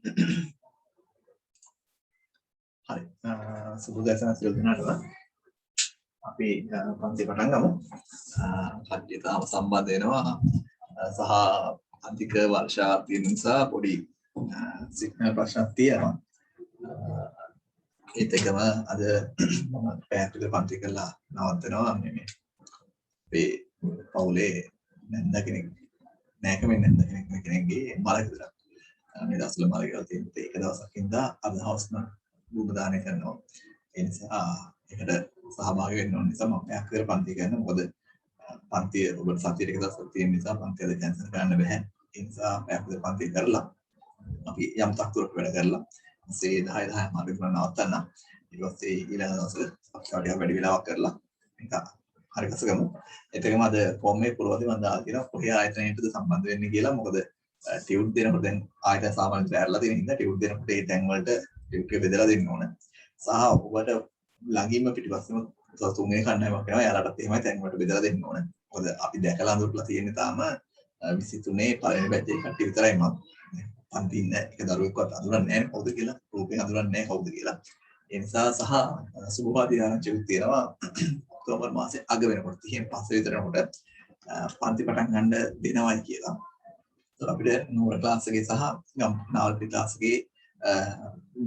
හරි. සුබදැසන සියලු දෙනාටම අපි පන්ති පටන් ගමු. කට්ටිය තාම සම්බන්ධ වෙනවා සහ අන්තික වර්ෂාර්ථය නිසා පොඩි සිග්නල් ප්‍රශ්නක් තියෙනවා. ඒත් එකම අද මම පැයක් විතර පන්ති කරලා නවත්තනවා මේ අපේ පවුලේ නැන්ද කෙනෙක් නැකමෙන් නැන්ද කෙනෙක්ගේ මල විතර මේ දවස්වල මල ගෙවල් තියෙන ඒක දවසක් ඉඳලා අද හවස්ම භූම දානය කරනවා. ඒ නිසා ඒකට සහභාගී වෙන්න ඕන නිසා මම පැයක් විතර පන්ති කරනවා. මොකද පන්තිය ඔබට සතියේ එක දවසක් තියෙන නිසා පන්තිය අද කැන්සල් කරන්න බෑ. ඒ නිසා පැයක් විතර පන්ති කරලා අපි යම් තක්තුරක් වැඩ කරලා ඊසේ 10 මාර්ග විතර නවත්තන්න. ඊට පස්සේ ඊළඟ දවසේ අපිට වැඩි වෙලාවක් කරලා මේක හරි ගසගමු. ඒකම අද ෆෝම් එකේ පුරවදී මම දාලා තියෙනවා කොහේ ආයතනයකටද සම්බන්ධ වෙන්නේ කියලා. මොකද ටියුට් දෙනකොට දැන් ආයතන සාමාන්‍යයෙන් ඇරලා තියෙන හින්දා ටියුට් දෙනකොට ඒ තැන් වලට ටියුට් එක බෙදලා දෙන්න ඕන. සහ ඔබට ළඟින්ම පිටිපස්සෙම තුන්වෙනි කණ්ඩායමක් වෙනවා. එයාලටත් එහෙමයි තැන් වලට බෙදලා දෙන්න ඕන. මොකද අපි දැකලා අඳුරලා තියෙන්නේ තාම 23 පළවෙනි බැච් එකේ කට්ටිය විතරයි මම පන්ති ඉන්න එක දරුවෙක්වත් අඳුරන්නේ නැහැ කවුද කියලා. රූපේ අඳුරන්නේ නැහැ කවුද කියලා. ඒ නිසා සහ සුභවාදී ආරංචියක් තියෙනවා ඔක්තෝබර් මාසේ අග වෙනකොට 30න් පස්සේ විතර යනකොට පන්ති පටන් ගන්න දෙනවයි කියලා. අපිට නූර ක්ලාස් එකේ සහ නාවල්පිට ක්ලාස් එකේ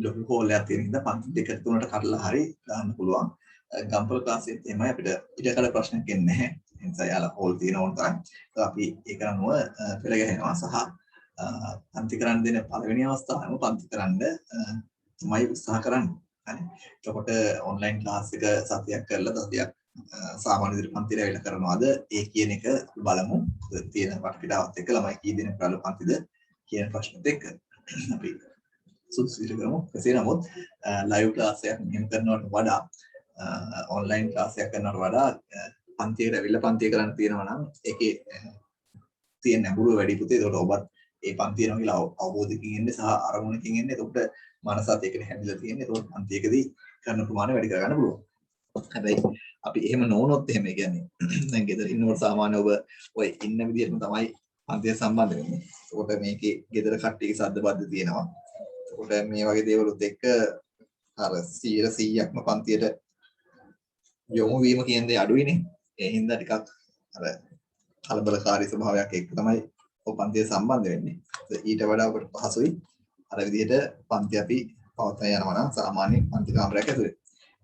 ලොකු හෝල් එකක් තියෙන හින්දා පන්ති දෙක තුනට කඩලා හරි දාන්න පුළුවන්. ගම්පල ක්ලාස් එකේ තමයි අපිට ඉඩකඩ ප්‍රශ්නයක් එන්නේ නැහැ. ඒ නිසා යාලා හෝල් තියෙන ඕන තරම්. අපි ඒක අනුව පෙළ ගැහෙනවා සහ පන්ති කරන්න දෙන පළවෙනි අවස්ථාවම පන්ති කරන්න තමයි උත්සාහ කරන්නේ. හරි. එතකොට ඔන්ලයින් ක්ලාස් එක සතියක් කරලා සතියක් සාමාන්‍ය විදිහට පන්තිර ඇවිල්ලා කරනවාද ඒ කියන එක බලමු. තියෙන වටපිටාවත් එක්ක ළමයි කී දෙනෙක් කරලා පන්තිද කියන ප්‍රශ්නෙත් එක්ක අපි සුදුසු විදිහට කරමු. කෙසේ නමුත් ලයිව් ක්ලාස් එකක් මෙහෙම කරනවට වඩා ඔන්ලයින් ක්ලාස් එකක් කරනවට වඩා පන්තියට ඇවිල්ලා පන්තිය කරන්න තියෙනවා නම් ඒකේ තියෙන නැඹුරුව වැඩි පුතේ. ඒකට ඔබත් ඒ පන්තිය යනවා කියලා අවබෝධයකින් ඉන්නේ සහ අරමුණකින් ඉන්නේ. ඒකට මනසත් ඒකට හැදිලා තියෙන්නේ. ඒකට පන්තියකදී කරන ප්‍රමාණය වැඩි කරගන්න පුළුවන්. හැබැයි අපි එහෙම නොවුනොත් එහෙම කියන්නේ දැන් ගෙදර ඉන්නකොට සාමාන්‍ය ඔබ ඔය ඉන්න විදිහටම තමයි පන්තිය සම්බන්ධ වෙන්නේ. ඒකට මේකේ ගෙදර කට්ටියගේ සද්ද බද්ද තියෙනවා. ඒකට මේ වගේ දේවලුත් එක්ක අර 100%ක්ම පන්තියට යොමු වීම කියන දේ අඩුයිනේ. ඒ හින්දා ටිකක් අර කලබලකාරී ස්වභාවයක් එක්ක තමයි ඔය පන්තිය සම්බන්ධ වෙන්නේ. ඊට වඩා ඔබට පහසුයි අර විදිහට පන්ති අපි පවත්වාගෙන යනවා නම් සාමාන්‍ය පන්ති කාමරයක් ඇතුලේ.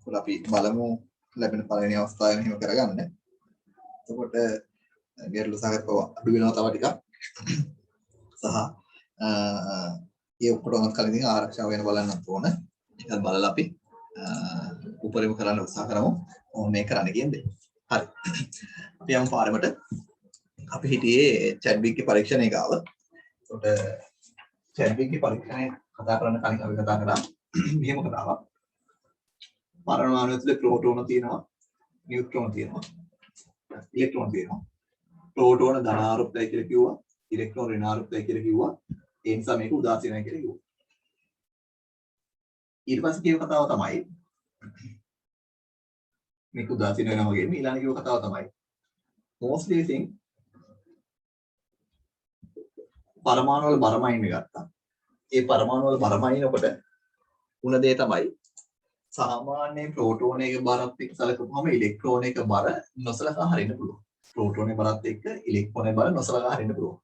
ඒකට අපි බලමු ලැබෙන පළවෙනි අවස්ථාවේ මෙහෙම කරගන්න. එතකොට ගැටලු සහගතව අඩු වෙනවා තව ටිකක්. සහ ඒ ඔක්කොම කලින් ආරක්ෂා වෙන බලන්නත් ඕන. ඒක බලලා අපි උපරිම කරන්න උත්සාහ කරමු. මේ කරන්න කියන්නේ. හරි. අපි යමු පාරමට. අපි හිටියේ චැට්බික්ගේ පරීක්ෂණය ගාව. එතකොට චැට්බික්ගේ පරීක්ෂණය කතා කරන්න කලින් අපි කතා කරා මෙහෙම කතාවක්. පරමාණු ඇතුලේ ප්‍රෝටෝන තියෙනවා, නියුට්‍රෝන තියෙනවා, ඉලෙක්ට්‍රෝන තියෙනවා. ප්‍රෝටෝන ධනාරූපයි කියලා කිව්වා, ඉලෙක්ට්‍රෝන ඍණාරූපයි කියලා කිව්වා. ඒ නිසා මේක උදාසීනයි කියලා කිව්වා. ඊට පස්සේ කියව කතාව තමයි මේක උදාසීන වෙනවා වගේ ඊළඟ කියව කතාව තමයි mostly thing පරමාණු වල බරමයින් ගත්තා. ඒ පරමාණු වල බරමයින්කොට උන දේ තමයි සාමාන්‍ය ප්‍රෝටෝන එක බරත් එක්ක සැලකුවාම ඉලෙක්ට්‍රෝන එක බර නොසලකා හරින්න පුළුවන්. ප්‍රෝටෝන එක බරත් එක්ක ඉලෙක්ට්‍රෝන එක බර නොසලකා හරින්න පුළුවන්.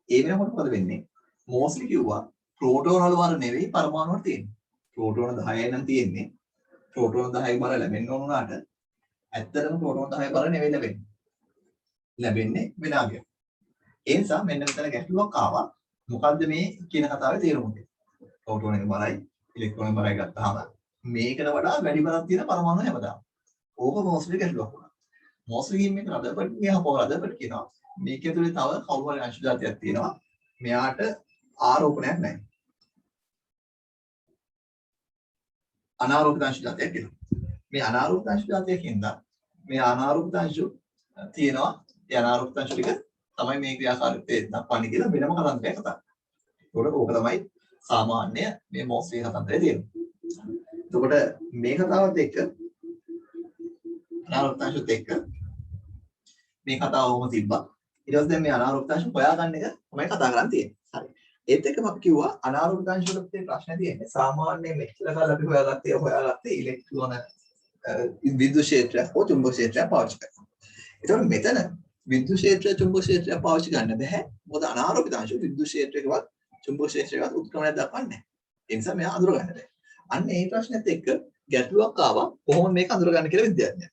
ඒ වෙනකොට මොකද වෙන්නේ? මොස්ලි කිව්වා ප්‍රෝටෝන වල බර නෙවෙයි පරමාණු වල තියෙන්නේ. ප්‍රෝටෝන 10යි නම් තියෙන්නේ. ප්‍රෝටෝන 10යි බර ලැබෙන්න ඕන උනාට ඇත්තටම ප්‍රෝටෝන 10යි බර නෙවෙයි ලැබෙන්නේ. ලැබෙන්නේ විනාගය. ඒ නිසා මෙන්න මෙතන ගැටලුවක් ආවා. මොකද්ද මේ කියන කතාවේ තේරුම? ප්‍රෝටෝන එක බරයි ඉලෙක්ට්‍රෝන එක බරයි ගත්තාම මේකට වඩා වැඩි බරක් තියෙන පරමාණු හැමදාම. ඕක මොස්ලි ගැටලුවක් වුණා. මොස්ලි ගේම් එක රදපට් ගියා රදපට් කියනවා. මේක ඇතුලේ තව කවුරු හරි අංශ જાතියක් තියෙනවා. මෙයාට ආරෝපණයක් නැහැ. අනාරෝපිත අංශ જાතියක් කියනවා. මේ අනාරෝපිත අංශ જાතියකින්ද මේ අනාරෝපිත අංශ තියෙනවා. ඒ අනාරෝපිත අංශ ටික තමයි මේ ක්‍රියාකාරීත්වය දක්වන්නේ කියලා වෙනම කතන්දරයක් කතා කරනවා. ඒක තමයි සාමාන්‍ය මේ මොස්ලි කතන්දරය තියෙන්නේ. එතකොට මේ කතාවත් එක්ක අනාරෝපිතාංශත් එක්ක මේ කතාවම තිබ්බා. ඊට පස්සේ දැන් මේ අනාරෝපිතාංශ හොයාගන්න එක තමයි කතා කරන් තියෙන්නේ. හරි. ඒත් එක්කම අපි කිව්වා අනාරෝපිත අංශ වල තියෙන ප්‍රශ්නේ තියෙන්නේ සාමාන්‍යයෙන් මෙච්චර කාලෙ අපි හොයාගත්තේ ඉලෙක්ට්‍රෝන විද්‍යුත් ක්ෂේත්‍රය හෝ චුම්බක ක්ෂේත්‍රය පාවිච්චි කරනවා. ඒතකොට මෙතන විද්‍යුත් ක්ෂේත්‍රය චුම්බක ක්ෂේත්‍රය පාවිච්චි ගන්න බෑ. මොකද අනාරෝපිත අංශ විද්‍යුත් ක්ෂේත්‍රයකවත් චුම්බක ක්ෂේත්‍රයකවත් උත්ක්‍රමණයක් දක්වන්නේ නැහැ. ඒ නිසා මෙයා අඳුර ගන්න බෑ. අන්න ඒ ප්‍රශ්නෙත් එක්ක ගැටලුවක් ආවා කොහොමද මේක අඳුර ගන්න කියලා විද්‍යාඥයන්.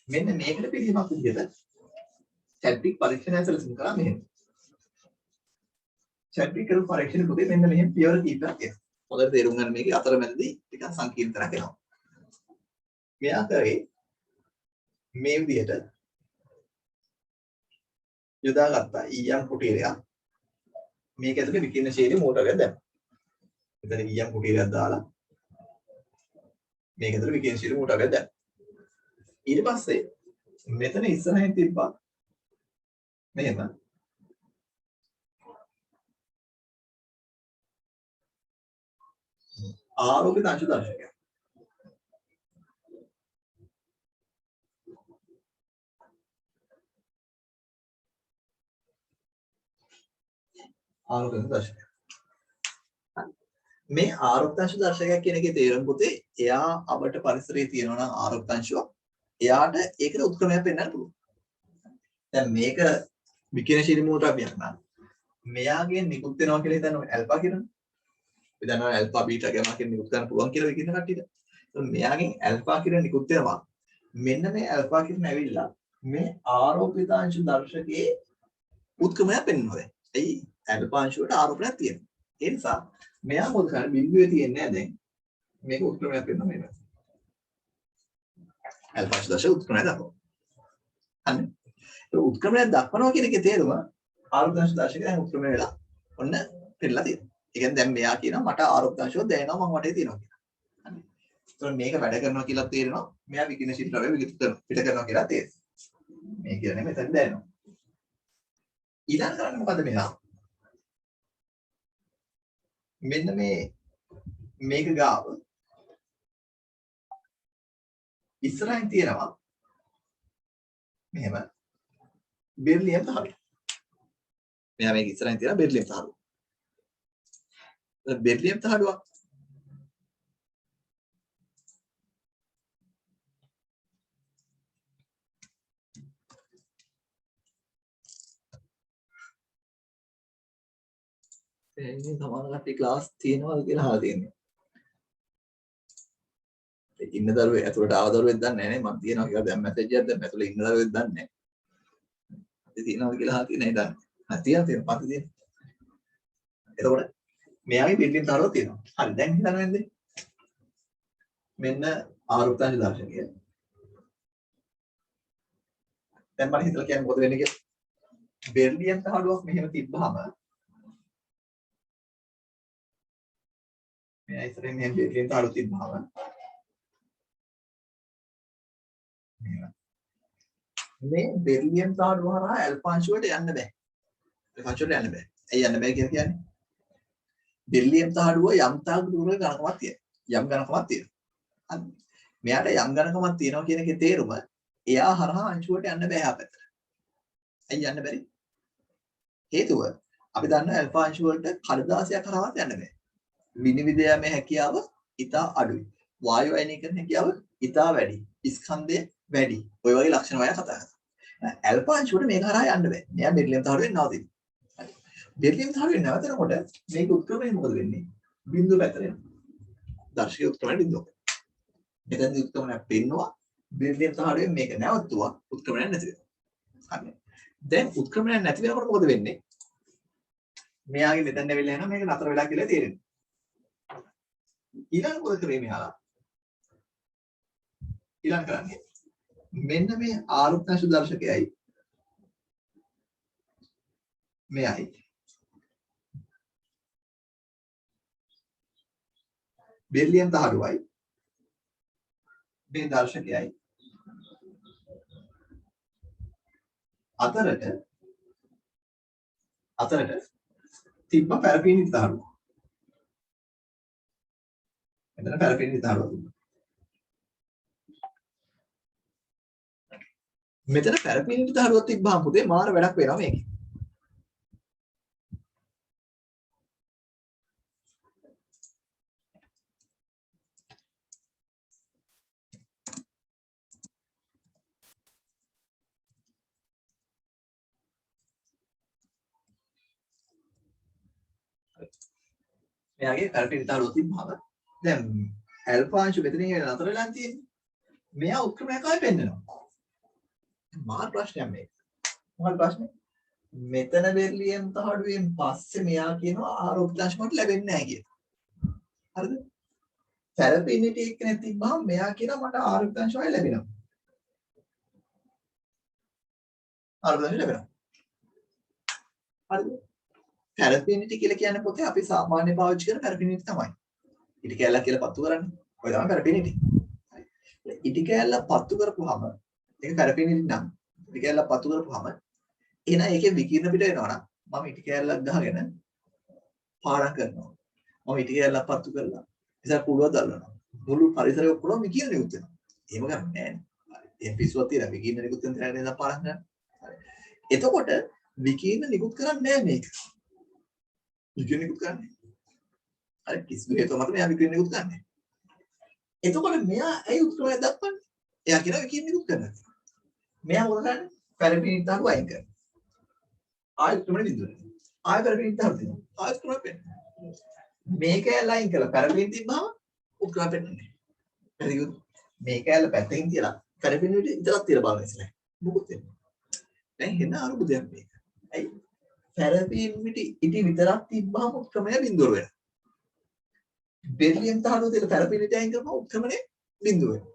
මෙන්න මේකට පිළිමක් විදිහට චැඩ්වික් පරීක්ෂණය සැලසුම් කරා මෙහෙම. චැඩ්වික් කරපු පරීක්ෂණ පොතේ මෙන්න මෙහෙම පියවර කීපයක් තියෙනවා. හොඳට තේරුම් ගන්න මේකේ අතරමැදදී ටිකක් සංකීර්ණතරක් එනවා. මෙයා කරේ මේ විදිහට යොදාගත්තා ඊයම් කුටීරයක්. මේක ඇතුලේ විකිරණශීලී මෝටරයක් දැම්මා. මෙතන ඊයම් කුටීරයක් දාලා මේක ඇතුලේ විකිරණශීලී මෝටරයක් දැම්මා. ඊට පස්සේ මෙතන ඉස්සරහින් තිබ්බා මෙහෙම ආරෝපිත අංශ දර්ශකයක්. ආරෝපිත දර්ශකයක්. මේ ආරෝපිත අංශ දර්ශකයක් කියන එකේ තේරුම පුතේ එයා අපට පරිසරයේ තියෙනවා නම් ආරෝපිත අංශුවක් එයාට ඒකට උත්ක්‍රමයක් පෙන්වන්න පුළුවන්. දැන් මේක විකිරණශීලී මූලද්‍රව්‍යයක් නම් මෙයාගෙන් නිකුත් වෙනවා කියලා හිතන්න ඇල්ෆා කියනනේ. අපි දන්නවා ඇල්ෆා බීටා ගාමා කියන නිකුත් කරන්න පුළුවන් කියලා විකිරණ කට්ටියට. ඒත් මෙයාගෙන් ඇල්ෆා කියන නිකුත් වෙනවා. මෙන්න මේ ඇල්ෆා කියන ඇවිල්ලා මේ ආරෝපිත අංශ දර්ශකයේ උත්ක්‍රමයක් පෙන්වනවා. එයි ඇල්ෆා අංශුවට ආරෝපණයක් තියෙනවා. ඒ නිසා මෙයා මොකද කරන්නේ බිඳුවේ තියෙන්නේ නැහැ දැන්. මේක උත්ක්‍රමයක් පෙන්වනවා මේක. ඇල්ෆා අංශ දර්ශක උත්ක්‍රමයක් දක්වනවා. අන්න ඒ උත්ක්‍රමයක් දක්වනවා කියන එකේ තේරුම ආරෝපිත අංශ දර්ශකය දැන් උත්ක්‍රමය වෙලා ඔන්න පෙන්නලා තියෙනවා. ඒ කියන්නේ දැන් මෙයා කියනවා මට ආරෝපිත අංශුව දැනෙනවා මම වටේ තියෙනවා කියලා. හරි. ඒතකොට මේක වැඩ කරනවා කියලා තේරෙනවා. මෙයා විකිරණශීලී ද්‍රව්‍ය පිට කරනවා කියලා තේරෙනවා. මේ කියන්නේ මෙතන දැනෙනවා. ඊළඟ කරන්නේ මොකද මෙයා? මෙන්න මේක ගාව ඉස්සරහින් තියෙනවා මෙහෙම බෙර්ලියම් තහඩුව. මෙයා මේක ඉස්සරහින් තියෙනවා බෙර්ලියම් තහඩුව. බෙර්ලියම් තහඩුවක් ඉතින් සමහර කට්ටිය ක්ලාස් තියෙනවද කියලා අහලා තියෙනවා. ඒ ඉන්න දරුවේ ඇතුළට ආව දරුවෙක් දන්නේ නැහැ නේ මම තියනවා කියලා දැන් මැසේජ් එකක් දැම්ම ඇතුළේ ඉන්න දරුවෙක් දන්නේ නැහැ. අපි තියනවද කියලා අහලා තියෙන්නේ නැහැ දන්නේ. තියෙනවා පන්ති තියෙනවා. එතකොට මෙයාගේ බිල්ඩින් තරව තියෙනවා. හරි දැන් හිතන්න වෙන්නේ. මෙන්න ආරෝපිත අංශ දර්ශකය. දැන් මම හිතලා කියන්නේ මොකද වෙන්නේ කියලා. බෙර්ලියම් තහඩුවක් මෙහෙම තිබ්බහම මේ ඉතින් මේ බෙර්ලියම් තහඩුව තිබ්බහම මේ බෙර්ලියම් තහඩුව හරහා ඇල්ෆා අංශුවට යන්න බෑ. ඇල්ෆා අංශුවට යන්න බෑ. ඇයි යන්න බෑ කියලා කියන්නේ? බෙර්ලියම් තහඩුව යම් තාක් දුරක ගණකමක් තියෙනවා. යම් ගණකමක් තියෙනවා. මෙයාට යම් ගණකමක් තියෙනවා කියන එකේ තේරුම එයා හරහා අංශුවට යන්න බෑ අපිට. ඇයි යන්න බැරි? හේතුව අපි දන්නවා ඇල්ෆා අංශු වලට කඩදාසියක් හරහාවත් යන්න බෑ. විනිවිද යෑමේ හැකියාව ඉතා අඩුයි. වායු අයනීකරණ හැකියාව ඉතා වැඩි. ස්කන්ධය වැඩි. ඔය වගේ ලක්ෂණ වය කතා කරනවා. ඇල්ෆා අංශුවට මේක හරහා යන්න බෑ. මෙයා බෙර්ලියම් තහඩුවෙන් නවතිනවා. හරි. බෙර්ලියම් තහඩුවෙන් නවතනකොට මේක උත්ක්‍රමණය මොකද වෙන්නේ? බිඳුව පැත්තට එනවා. දර්ශකයේ උත්ක්‍රමණය බිඳුව. එතනදී උත්ක්‍රමණය පෙන්නවා. බෙර්ලියම් තහඩුවෙන් මේක නැවතුවා උත්ක්‍රමණය නැති වෙනවා. හරි. දැන් උත්ක්‍රමණය නැති වෙනකොට මොකද වෙන්නේ? මෙයාගේ මෙතන ඇවිල්ලා යනවා මේක නතර වෙලා කියලා තේරෙනවා. ඊළඟ මොකද කරේ මෙයාලා? ඊළඟ කරන්නේ මෙන්න මේ ආරෝපිත අංශ දර්ශකයයි මෙයයි බෙර්ලියම් තහඩුවයි මේ දර්ශකයයි අතරට තිබ්බ පැරපීනිත තහඩුව. මෙතන පැරපීනිත තහඩුව තිබ්බා. මෙතන පැරපීනිත තහඩුවක් තිබ්බහම පුතේ මාර වැඩක් වෙනවා මේකේ. මෙයාගේ පැරපිනිට අඩුව තිබ්බම දැන් ඇල්ෆා අංශු මෙතනින් නතර වෙලා තියෙන්නේ. මෙයා උත්ක්‍රමණයක් ආයෙ පෙන්නනවා. මාත් ප්‍රශ්නයක් මේක. මොකක්ද ප්‍රශ්නේ? මෙතන බෙර්ලියම් තහඩුවෙන් පස්සේ මෙයා කියනවා ආරෝපිතාංශ මට ලැබෙන්නේ නැහැ කියලා. හරිද? පැරපිනිටි එක්කෙනෙක් තිබ්බහම මෙයා කියනවා මට ආරෝපිතාංශ වයි ලැබෙනවා. ආරෝපිතාංශ ලැබෙනවා. හරිද? පැරපිනිටි කියලා කියන්නේ පොතේ අපි සාමාන්‍ය පාවිච්චි කරන පැරපිනිටි තමයි. ඉටි කැල්ලක් කියලා පත්තු කරන්නේ. ඔය තමයි පැරපිනිටි. ඉටි කැල්ල පත්තු කරපුවාම ඒක පැරපිනිටි නම් ඉටි කැල්ල පත්තු කරපුවාම එහෙනම් ඒකේ විකිරණ පිට වෙනවා නම් මම ඉටි කැල්ලක් ගහගෙන පාඩම් කරනවා. මම ඉටි කැල්ලක් පත්තු කරලා ඉතින් පුළුවන් දල්වනවා. මුළු පරිසරය ඔක්කොම විකිරණ නිකුත් වෙනවා. එහෙම ගන්න නෑ. ඒ පිස්සුවක් තියෙනවා විකිරණ නිකුත් වෙන තැනට නේද පාඩම් කරන්නේ. එතකොට විකිරණ නිකුත් කරන්නේ නෑ මේක. විකිරණ නිකුත් කරන්නේ. අර කිසිදු හේතුවක් මත මෙයා විකිරණ නිකුත් කරන්නේ. එතකොට මෙයා ඇයි උත්තරය දක්වන්නේ? එයා කියන විකිරණ නිකුත් කරනවා. මෙයා මොකද කරන්නේ? පැරපිනිටි දාපු අයින් කරනවා. ආයෙත් උත්තරෙ බිඳුවනේ. ආයෙ පැරපිනිටි දාලා දෙනවා. ආයෙත් උත්තරය පෙන්නනවා. මේක ලයින් කරලා පැරපිනිටි තිබ්බම උත්තරය පෙන්නන්නේ. හරිද? මේක ඇල්ල පැත්තකින් තියලා පැරපිනිටි විතරක් තියලා බලන්න ඉස්සෙල්ලා. මොකද වෙන්නේ? දැන් එන අරුබුදයක් මේක. ඇයි? පැරපිනිටි ඉටි විතරක් තිබ්බම උත්තරය බිඳුව වෙනවා. බෙර්ලියම් තහඩුව දෙල පැරපිනිටි අයින් කරපුවම උත්ක්‍රමණය බිඳුව වෙනවා.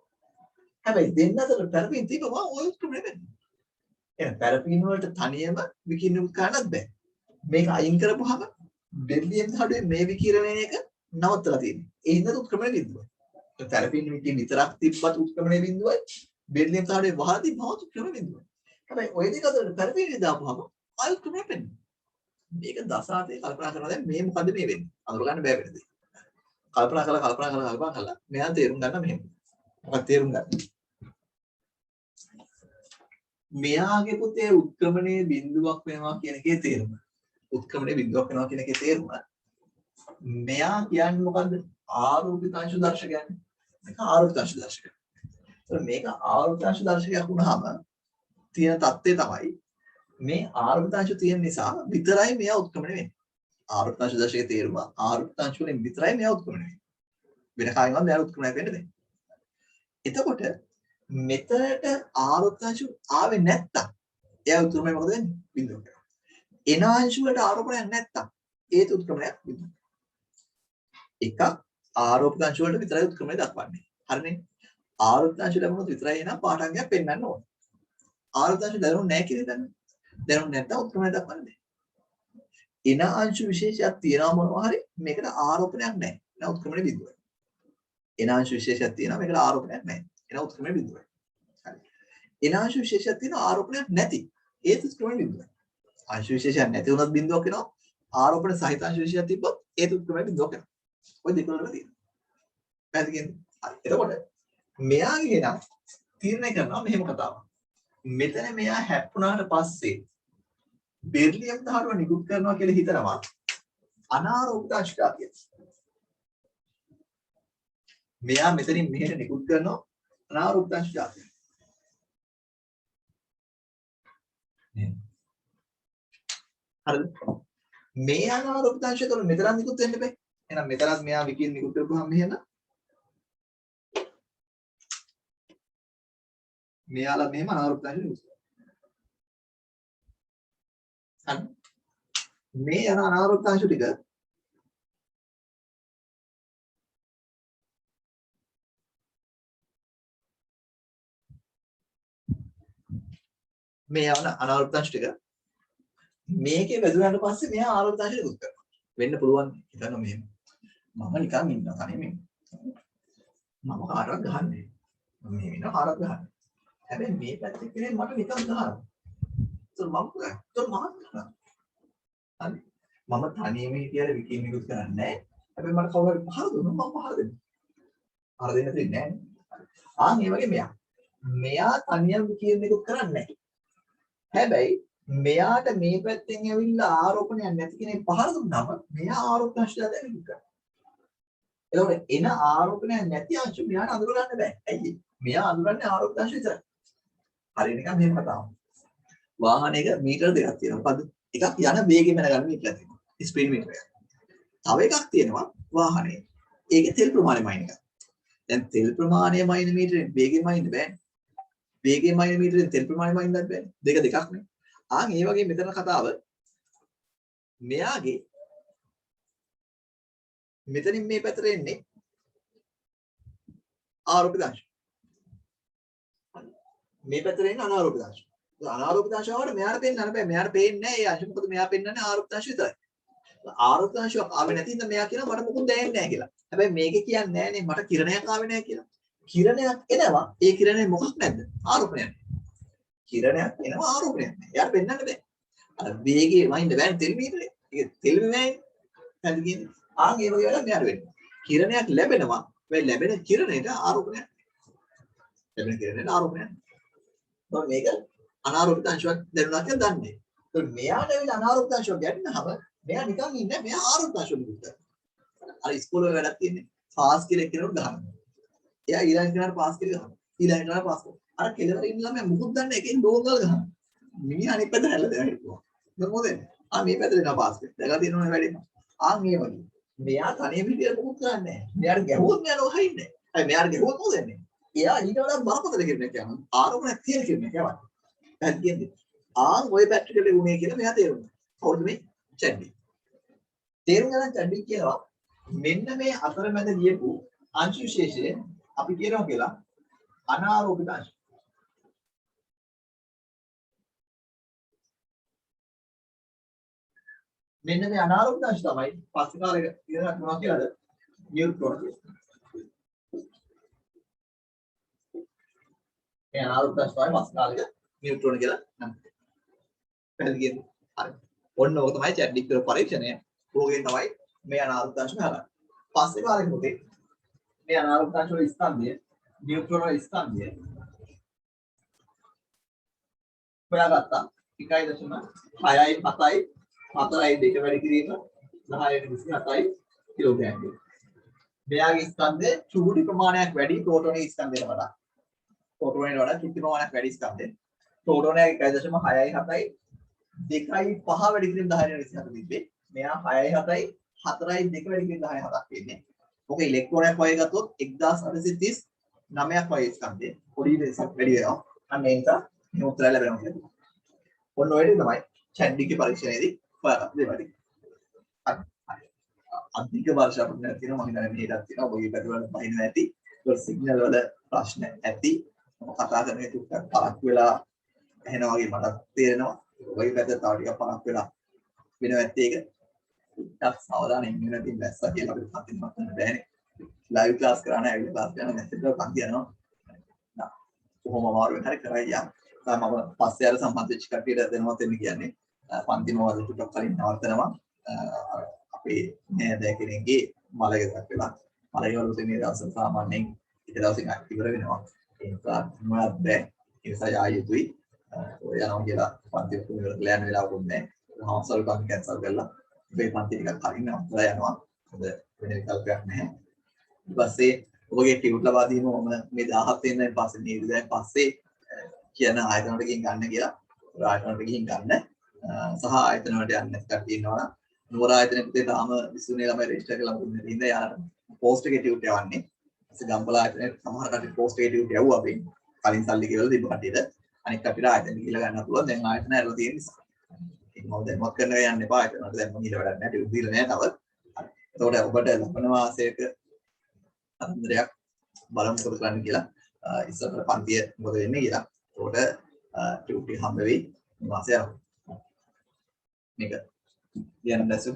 හැබැයි දෙන්න අතර පැරපින් තිබ්බම ඔය උත්ක්‍රමණය වෙන්නේ. එහෙනම් පැරපින් වලට තනියම විකිරණ කරන්නත් බෑ. මේක අයින් කරපුවාම බෙර්ලියම් තහඩුවේ මේ විකිරණය එක නවත්තලා තියෙනවා. ඒ හින්දා උත්ක්‍රමණය බිඳුවයි. පැරපින් විතරක් තිබ්බත් උත්ක්‍රමණය බිඳුවයි. බෙර්ලියම් තහඩුවේ වහලා තිබ්බම උත්ක්‍රමණය බිඳුවයි. හැබැයි ඔය දෙක අතර පැරපින් දාපුවාම ආයු උත්ක්‍රමණය වෙන්නේ. මේක දසාතේ කල්පනා කරනවා දැන් මේ මොකද මේ වෙන්නේ? අඳුර ගන්න බෑ වෙනද? කල්පනා කළා මෙයා තේරුම් ගන්න මෙහෙම. මොකක්ද තේරුම් ගන්න? මෙයාගේ පුතේ උත්ක්‍රමණයේ බිඳුවක් වෙනවා කියන එකේ තේරුම. උත්ක්‍රමණයේ බිඳුවක් වෙනවා කියන එකේ තේරුම. මෙයා කියන්නේ මොකද්ද? ආරෝපිතාංශ දර්ශකයන්නේ. මේක ආරෝපිතාංශ දර්ශකයක්. ඒතර මේක ආරෝපිතාංශ දර්ශකයක් වුණාම තියෙන தත්ත්වය තමයි මේ ආරෝපිතාංශ තියෙන නිසා විතරයි මෙයා උත්ක්‍රමණය වෙන්නේ. ආරෝපිතාංශ දර්ශකයේ තේරුම ආරෝපිතාංශ වලින් විතරයි මෙයා උත්ක්‍රමණය වෙන්නේ. වෙන කායින්වත් මෙයා උත්ක්‍රමණය වෙන්නේ නැහැ. එතකොට මෙතනට ආරෝපිතාංශ ආවේ නැත්තම් එයා උත්ක්‍රමණය මොකද වෙන්නේ? බිඳුවට. එන අංශ වලට ආරෝපණයක් නැත්තම් ඒත් උත්ක්‍රමණයක් බිඳුවට. එකක් ආරෝපිතාංශ වලට විතරයි උත්ක්‍රමණය දක්වන්නේ. හරිනේ? ආරෝපිතාංශ ලැබුණොත් විතරයි එන පාඨංගයක් පෙන්වන්න ඕනේ. ආරෝපිතාංශ දැනුනේ නැහැ කියලා හිතන්න. දැනුනේ නැත්තම් උත්ක්‍රමණය දක්වන්නේ නැහැ. එන අංශ විශේෂයක් තියෙනවා මොනවා හරි මේකට ආරෝපණයක් නැහැ. එන උත්ක්‍රමණය බිඳුවයි. එන අංශ විශේෂයක් තියෙනවා මේකට ආරෝපණයක් නැහැ. එන උත්ක්‍රමණය බිඳුවයි. හරි. එන අංශ විශේෂයක් තියෙනවා ආරෝපණයක් නැති. ඒත් උත්ක්‍රමණය බිඳුවයි. අංශ විශේෂයක් නැති වුණත් බිඳුවක් වෙනවා. ආරෝපණ සහිත අංශ විශේෂයක් තිබ්බොත් ඒත් උත්ක්‍රමණය බිඳුවක් වෙනවා. ඔය දෙක වලම තියෙනවා. පැහැදිලි කියන්නේ. හරි. එතකොට මෙයාගේ නම් තීරණය කරනවා මෙහෙම කතාවක්. මෙතන මෙයා හැප්පුණාට පස්සේ බෙර්ලියම් තහඩුව නිකුත් කරනවා කියලා හිතනවා අනාරෝපිත අංශ ජාතිය. මෙයා මෙතනින් මෙහෙට නිකුත් කරනවා අනාරෝපිත අංශ ජාතිය. හරිද? මේ අනාරෝපිත අංශ තුන මෙතන නිකුත් වෙන්න බෑ. එහෙනම් මෙතනත් මෙයා විකිරණ නිකුත් කරපුවාම මෙහෙම මෙයාලා මෙහෙම අනාරෝපිත අංශ නිකුත් කරනවා. හරි. මේ යන අනාරෝපිත අංශ ටික මේ යන අනාරෝපිත අංශ ටික මේකේ වැදුනට පස්සේ මෙයා ආරෝපිත අංශ නිකුත් කරනවා. වෙන්න පුළුවන් හිතන්න මෙහෙම. මම නිකන් ඉන්නවා කනේ මේ. මම කාටවත් ගහන්නේ. මම මේ වෙන කාටවත් ගහන්නේ. හැබැයි මේ පැත්තේ කෙනෙක් මට නිකන් ගහනවා. ඒතර මම ගන්නවා. හරි. මම තනියම හිටියට විකින් නිකුත් කරන්නේ නැහැ. හැබැයි මට කවුරු හරි පහර දුන්නොත් මම පහර දෙනවා. පහර දෙන්න දෙන්නේ නැහැ. මේ වගේ මෙයා තනියම විකින් නිකුත් කරන්නේ නැහැ. හැබැයි මෙයාට මේ පැත්තෙන් ඇවිල්ලා ආරෝපණයක් නැති කෙනෙක් පහර දුන්නාම මෙයා ආරෝපණ අංශය දැන් නිකුත් කරනවා. එතකොට එන ආරෝපණයක් නැති අංශ මෙයාට අඳුර ගන්න බෑ. ඇයි? මෙයා අඳුරන්නේ ආරෝපණ අංශ විතරයි. හරි නිකන් මෙහෙම කතාවක්. වාහනයක මීටර දෙකක් තියෙනවා. මොකද්ද? එකක් යන වේගය මැනගන්න මීටරයක් තියෙනවා. ස්පීඩ් මීටරයක්. තව එකක් තියෙනවා වාහනේ. ඒකේ තෙල් ප්‍රමාණය මයින් එක. දැන් තෙල් ප්‍රමාණය මයින් මීටරෙන් වේගය මයින් බෑනේ. වේගය මයින් මීටරෙන් තෙල් ප්‍රමාණය මයින්වත් බෑනේ. දෙක දෙකක් නේ. ඒ වගේ මෙතන කතාව මෙයාගේ මෙතනින් මේ පැත්තට එන්නේ ආරෝපිත අංශ. මේ පැත්තට එන්නේ අනාරෝපිත අංශ. අනාරෝපිත අංශ වලට මෙයාට පේන්න බෑ. මෙයාට පේන්නේ නැහැ. ඒ අංශ මොකද මෙයා පෙන්නන්නේ ආරෝපිත අංශ විතරයි. ආරෝපිත අංශයක් ආවේ නැති ඉඳන් මෙයා කියනවා මට මොකුත් දැනෙන්නේ නැහැ කියලා. හැබැයි මේකේ කියන්නේ නැහනේ මට කිරණයක් ආවේ නැහැ කියලා. කිරණයක් එනවා. ඒ කිරණේ මොකක් නැද්ද? ආරෝපණයක්. කිරණයක් එනවා ආරෝපණයක් නැහැ. එයාට පෙන්නන්න බෑ. අර වේගයේ වයින්ද බෑනේ තෙල් මීටරේ. ඒක තෙල් විමෑනේ. හරි කියන්නේ. ඒ වගේ වැඩක් මෙයාට වෙන්නේ. කිරණයක් ලැබෙනවා. මේ ලැබෙන කිරණයට ආරෝපණයක්. ලැබෙන කිරණයට ආරෝපණයක්. මම මේක අනාරෝපිත අංශයක් දැනුණා කියලා දන්නේ. ඒත් මෙයාට ඇවිල්ලා අනාරෝපිත අංශයක් ගැටෙනහම මෙයා නිකන් ඉන්නේ මෙයා ආරෝපිත අංශයක් විතර. අර ඉස්කෝලේ වැඩක් තියෙන්නේ. පාස් කියලා එක්කෙනෙකුට ගහනවා. එයා ඊළඟ කෙනාට පාස් කියලා ගහනවා. ඊළඟ කෙනාට පාස් කරනවා. අර කෙලවර ඉන්න ළමයා මුකුත් දන්නේ එකෙන් ඩෝංගල් ගහනවා. මිනිහා අනිත් පැත්තට හැල්ල දෙනවා හිටුවා. මොකද වෙන්නේ? මේ පැත්තට එනවා පාස් කරලා. දැකලා තියෙනවනේ වැඩේම. මේ වගේ. මෙයා තනියම හිටියට මොකුත් කරන්නේ නැහැ. මෙයාට ගැහුවොත් මෙයා නොහයින්නේ. මෙයාට ගැහුවොත් මොකද වෙන්නේ? එයා ඊට වඩා බරපතල කෙනෙක් යනවා. ආරෝපණයක් තියෙන කෙනෙක් යවන්නේ. හරි කියන්නේ. ඔය පැට්‍රිකලේ උනේ කියලා මෙයා තේරුණා. කවුද මේ? චැඩ්ඩි. තේරුම් ගන්න චැඩ්ඩි කියනවා මෙන්න මේ අතරමැද ලියපු අංශ විශේෂය අපි කියනවා කියලා අනාරෝපිත අංශ. මෙන්න මේ අනාරෝපිත අංශ තමයි පස්සේ කාලෙක ඉගෙන ගන්නවා කියලාද නියුට්‍රෝන කියන්නේ. මේ අනාරෝපිත අංශ තමයි පස්සේ කාලෙක නියුට්‍රෝන කියලා නම්. පැහැදිලි කියන්නේ. හරි. ඔන්න ඕක තමයි චැඩ්ඩික් කරපු පරීක්ෂණය. ඕකෙන් තමයි මේ අනාරෝපිත අංශ හදන්නේ. පස්සේ කාලෙක මොකද මේ අනාරෝපිත අංශ වල ස්කන්ධය නියුට්‍රෝන වල ස්කන්ධය හොයාගත්තා 1.6යි 7යි 4යි දෙක වැඩි කිරීම 10/27යි කිලෝග්‍රෑම් වේ. මෙයාගේ ස්කන්ධය චූටි ප්‍රමාණයක් වැඩි ප්‍රෝටෝනයේ ස්කන්ධයට වඩා. ප්‍රෝටෝනයට වඩා චූටි ප්‍රමාණයක් වැඩි ස්කන්ධය. ප්‍රෝටෝනයේ 1.6යි 7යි 2යි 5 වැඩි කිරීම 10/27 තිබ්බේ. මෙයා 6යි 7යි 4යි 2 වැඩි කිරීම 10/7ක් වෙන්නේ. ඔක ඉලෙක්ට්‍රෝනයක් වගේ ගත්තොත් 1839ක් වගේ ස්කන්ධය. පොඩි දෙයක් වැඩි වෙනවා. අන්න ඒ නිසා මේ උත්තරය ලැබෙනවා කියලා. ඔන්න ඔය ටික තමයි චැඩ්ඩිගේ පරීක්ෂණයේදී හොයාගත්ත දේවල්. අධික වර්ෂ අපිට තියෙනවා මම හිතන්නේ මේකක් තියෙනවා ඔය පැතිවල බහින්න ඇති. ඒක සිග්නල් වල ප්‍රශ්න ඇති. කතා කරන එක ටිකක් පරක් වෙලා ඇහෙනවා වගේ මට තේරෙනවා. ඔය පැත්ත තව ටිකක් පරක් වෙලා වෙනවා ඇත්තේ ඒක. ටිකක් සාවධානයෙන් ඉන්න තියෙන දැස්සා කියලා අපිට හතින් මතන්න බෑනේ. ලයිව් ක්ලාස් කරන්න ඇවිල්ලා ක්ලාස් කරන මැසේජ් එකක් පන්ති යනවා. කොහොම අමාරුවෙන් හරි කරයි යන්න. මම පස්සේ අර සම්බන්ධ වෙච්ච කට්ටියට දෙනවා දෙන්න කියන්නේ. පන්ති මොනවද ටිකක් කලින් නවත්තනවා. අපේ නෑදෑ කෙනෙක්ගේ මලගෙදරක් වෙලා මලගෙවල තියෙන දවස් සාමාන්‍යයෙන් ඊට දවසින් ඉවර වෙනවා. ඒ නිසා මොනවද බෑ. ඒ නිසා ආය යුතුයි. ඔය යනවා කියලා පන්ති ඔක්කොම ඉවර කරලා යන වෙලාවකුත් නෑ. හවසල් කම් කැන්සල් කරලා මේ පන්ති ටිකක් කලින් නවත්තලා යනවා. මොකද වෙන විකල්පයක් නැහැ. ඊට පස්සේ ඔබගේ ටියුට් ලබා දීම මම මේ 17 වෙනිදාන් පස්සේ නිර්දයන් පස්සේ කියන ආයතන වලට ගිහින් ගන්න කියලා. ආයතන වලට ගිහින් ගන්න. සහ ආයතන වලට යන්න කට්ටිය ඉන්නවා. නුවර ආයතන පුතේ තාම විසුනේ ළමයි රෙජිස්ටර් කරලා මුන්නේ ඉඳලා යාර පෝස්ට් එකේ ටියුට් යවන්නේ. ඊට ගම්පල ආයතනයේ සමහර කට්ටිය පෝස්ට් එකේ ටියුට් යවුවා අපි. කලින් සල්ලි ගෙවලා තිබ්බ කට්ටියට. අනික කට්ටියට ආයතන ගිහලා ගන්න පුළුවන්. දැන් ආයතන ඇරලා තියෙන නිසා. ඒක මම දැන්වත් කරන්න යන්න එපා. ආයතන වලට දැන් මම ගිහලා වැඩක් නැහැ. ටියුට් දීලා නැහැ තව. එතකොට ඔබට ලබන මාසයක අන්දරයක් බලමු මොකද කරන්න කියලා. ඉස්සරහට පන්තිය මොකද වෙන්නේ කියලා. එතකොට ටියුට් එක හම්බ වෙයි මාසය යනවා. මේක කියන්න දැසු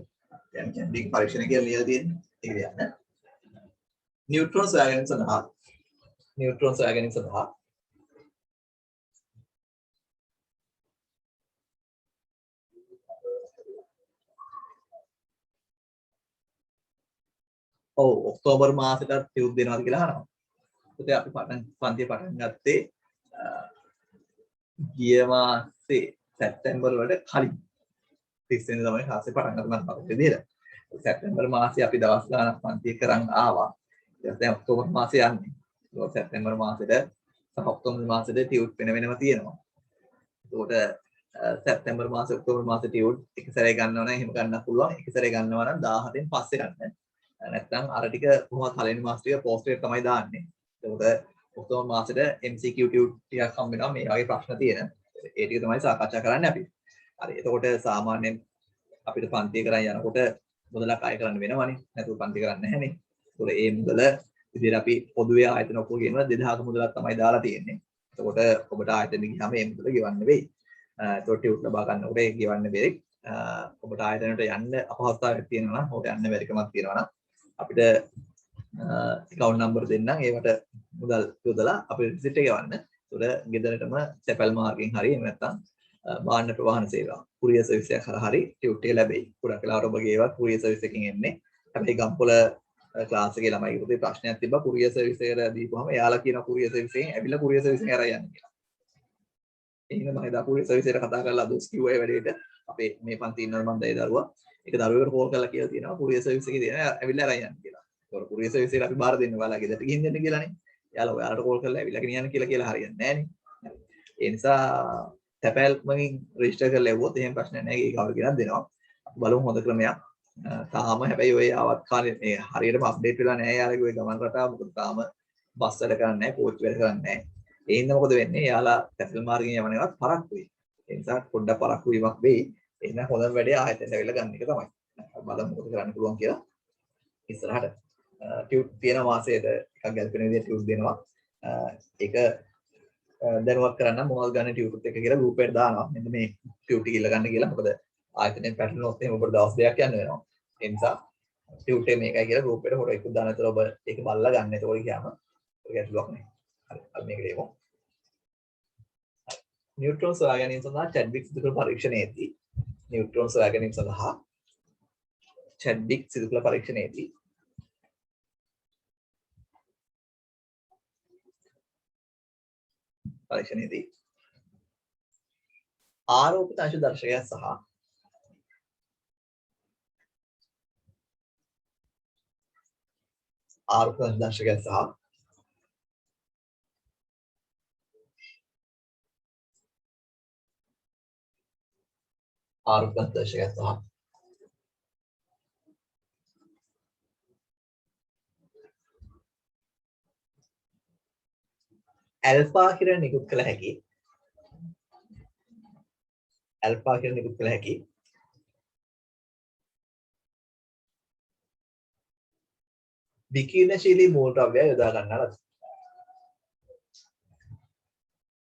දැන් චැඩ්ඩික් පරීක්ෂණ කියලා ලියලා තියෙන්නේ. ඒක ලියන්න. නියුට්‍රෝන සොයාගැනීම සඳහා ඔක්තෝබර් මාසෙට ටියුට් දෙනවාද කියලා අහනවා. ඒත් අපි පන්තිය පටන් ගත්තේ ගිය මාසේ සැප්තැම්බර් වලට කලින් 30 වෙනිදා තමයි ක්ලාස් එක පටන් ගන්න මම විදිහට. සැප්තැම්බර් මාසේ අපි දවස් ගානක් පන්තිය කරන් ආවා. ඊට දැන් ඔක්තෝබර් මාසේ යන්නේ. ඒක සැප්තැම්බර් මාසෙට සහ ඔක්තෝබර් මාසෙට ටියුට් වෙනම තියෙනවා. ඒකට සැප්තැම්බර් මාස ඔක්තෝබර් මාස ටියුඩ් එක සැරේ ගන්නවා නම් එහෙම ගන්න පුළුවන්. එක සැරේ ගන්නවා නම් 17න් පස්සේ ගන්න. නැත්නම් අර ටික කොහොමද පළවෙනි මාස ටික පෝස්ට් එක තමයි දාන්නේ. ඒකට ඔක්තෝබර් මාසෙට MCQ ටියුඩ් ටිකක් හම්බ වෙනවා මේ වගේ ප්‍රශ්න තියෙන. ඒ ටික තමයි සාකච්ඡා කරන්නේ අපි. හරි. එතකොට සාමාන්‍යයෙන් අපිට පන්ති කරන් යනකොට මුදලක් අය කරන්න වෙනවනේ. නැතුව පන්ති කරන්නේ නැහැනේ. ඒතකොට ඒ මුදල විදිහට අපි පොදුවේ ආයතන ඔක්කොම ගෙනවා 2000 මුදලක් තමයි දාලා තියෙන්නේ. එතකොට ඔබට ආයතන ගියාම මේ මුදල ගෙවන්න වෙයි. එතකොට ටියුට් ලබා ගන්නකොට ඒක ගෙවන්න බැරි. ඔබට ආයතනයට යන්න අපහසුතාවයක් තියෙනවා නම් ඔබට යන්න බැරිකමක් තියෙනවා නම් අපිට account number දෙන්නම්. ඒවට මුදල් යොදලා අපිට රිසිට් එක ගෙවන්න. එතකොට ගෙදරටම සැපල් මාර්ගයෙන් හරි එහෙම නැත්නම් වාහන ප්‍රවාහන සේවා කුරියර් සර්විස් එකක් හරහා හරි ටියුට් එක ලැබෙයි. ගොඩක් වෙලාවට ඔබගේ ඒවා කුරියර් සර්විස් එකකින් එන්නේ. හැබැයි ගම්පොළ ක්ලාස් එකේ ළමයි පුතේ ප්‍රශ්නයක් තිබ්බා කුරියර් සර්විස් එකට දීපුවම එයාලා කියන කුරියර් සර්විස් එකෙන් ඇවිල්ලා කුරියර් සර්විස් එකෙන් අරන් යන්න කියලා. එහෙනම් මම එදා කුරියර් සර්විස් එකට කතා කරලා දොස් කිව්වා ඒ වැඩේට. අපේ මේ පන්ති ඉන්නවා මම දැයි දරුවා. ඒක දරුවෙකුට කෝල් කරලා කියලා තියෙනවා කුරියර් සර්විස් එකේ තියෙන ඇවිල්ලා අරන් යන්න කියලා. ඒක කුරියර් සර්විස් එකට අපි බාර දෙන්න ඔයාලා ගෙදරට ගිහින් දෙන්න කියලානේ. එයාලා ඔයාලට කෝල් කරලා ඇවිල්ලා ගෙනියන්න කියලා හරියන්නේ නැහනේ. ඒ නිසා තැපැල් මගින් රෙජිස්ටර් කරලා ලැබුවොත් එහෙම ප්‍රශ්නයක් නැහැ. ඒක කවුරු ගෙනත් දෙනවා. බලමු හොඳ ක්‍රමයක්. තාම හැබැයි ඔය ආවත් කාලේ මේ හරියටම අප්ඩේට් වෙලා නැහැ යාළුවෝ ඒ ගමන් රටාව. මොකද තාම බස් වැඩ කරන්නේ නැහැ, කෝච් වැඩ කරන්නේ නැහැ. ඒ හින්දා මොකද වෙන්නේ? යාලා තැපැල් මාර්ගයෙන් යවන ඒවාත් පරක්කුයි. ඒ නිසා පොඩ්ඩක් පරක්කු වීමක් වෙයි. ඒ නිසා හොඳම වැඩේ ආයතනයට ඇවිල්ලා ගන්න එක තමයි. බලමු මොකද කරන්න පුළුවන් කියලා. ඉස්සරහට ටියුට් තියෙන මාසයට එකක් ගැල්පෙන විදිහට ටියුට් දෙනවා. ඒක දැනුවත් කරන්න මොනවද ගන්න ටියුට් එක කියලා ගෲප් එකට දානවා. මෙන්න මේ ටියුට් එක ඉල්ල ගන්න කියලා. මොකද ආයතනයෙන් පැටලුනොත් එහෙම ඔබට දවස් දෙකක් යන්න වෙනවා. ඒ නිසා ටියුට් එක මේකයි කියලා ගෲප් එකට ෆොටෝ එකක් දාන්න. ඒතර ඔබ ඒක බලලා ගන්න. ඒතකොට කියන්න ඒක ඇතුළක් නේ. හරි. අපි මේක දෙමු. නියුට්‍රෝන සොයා ගැනීම සඳහා චැඩ්වික් සිදු කළ පරීක්ෂණයේදී නියුට්‍රෝන සොයා ගැනීම සඳහා චැඩ්වික් සිදු කළ පරීක්ෂණයේදී ආරෝපිත අංශ දර්ශකය සහ ආරෝපිත අංශ දර්ශකය සහ ආරෝපිත අංශ දර්ශකය සහ ඇල්ෆා කිරණ නිකුත් කළ හැකි විකිරණශීලී මූලද්‍රව්‍ය යොදා ගන්නා ලද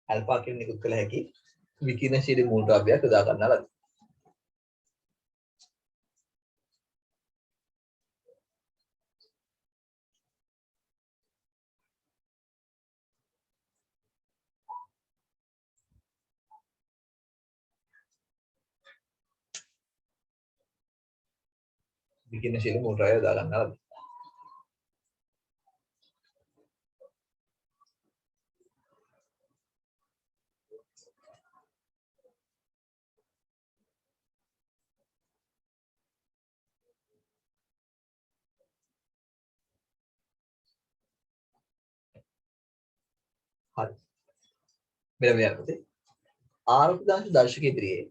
ඇල්ෆා කිරණ නිකුත් කළ හැකි විකිරණශීලී මූලද්‍රව්‍ය යොදා ගන්නා ලද විකිරණශීලී මූලද්‍රව්‍ය යොදා ගන්නා ලද හරි මෙන්න මේ අර්ථය ආරෝපිත අංශ දර්ශක ඉදිරියේ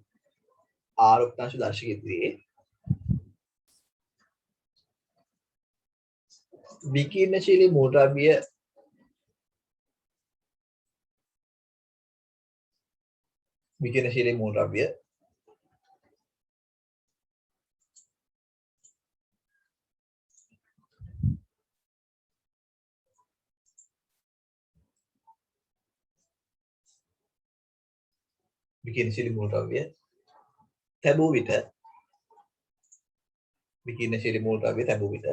විකිරණශීලී මූලද්‍රව්‍ය තැබූ විට විකිරණශීලී මූලද්‍රව්‍ය තැබූ විට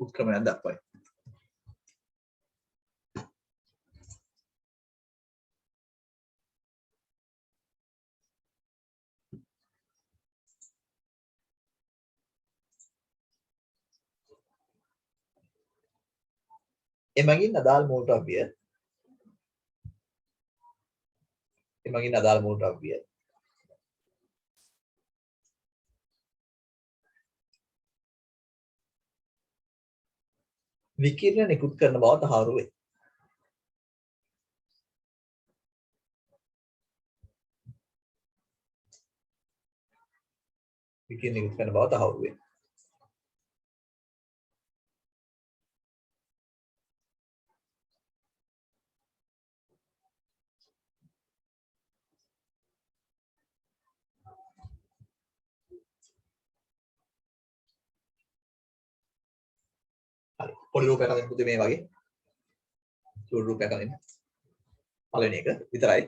උත්ක්‍රමණයක් දක්වයි. එමගින් අදාළ මූලද්‍රව්‍ය විකිරණ නිකුත් කරන බව තහවුරු වේ. විකිරණ නිකුත් කරන බව තහවුරු වේ. හරි. පොඩි රූපයක් අදින්න පුතේ මේ වගේ. චූටි රූපයක් අදින්න. පළවෙනි එක විතරයි.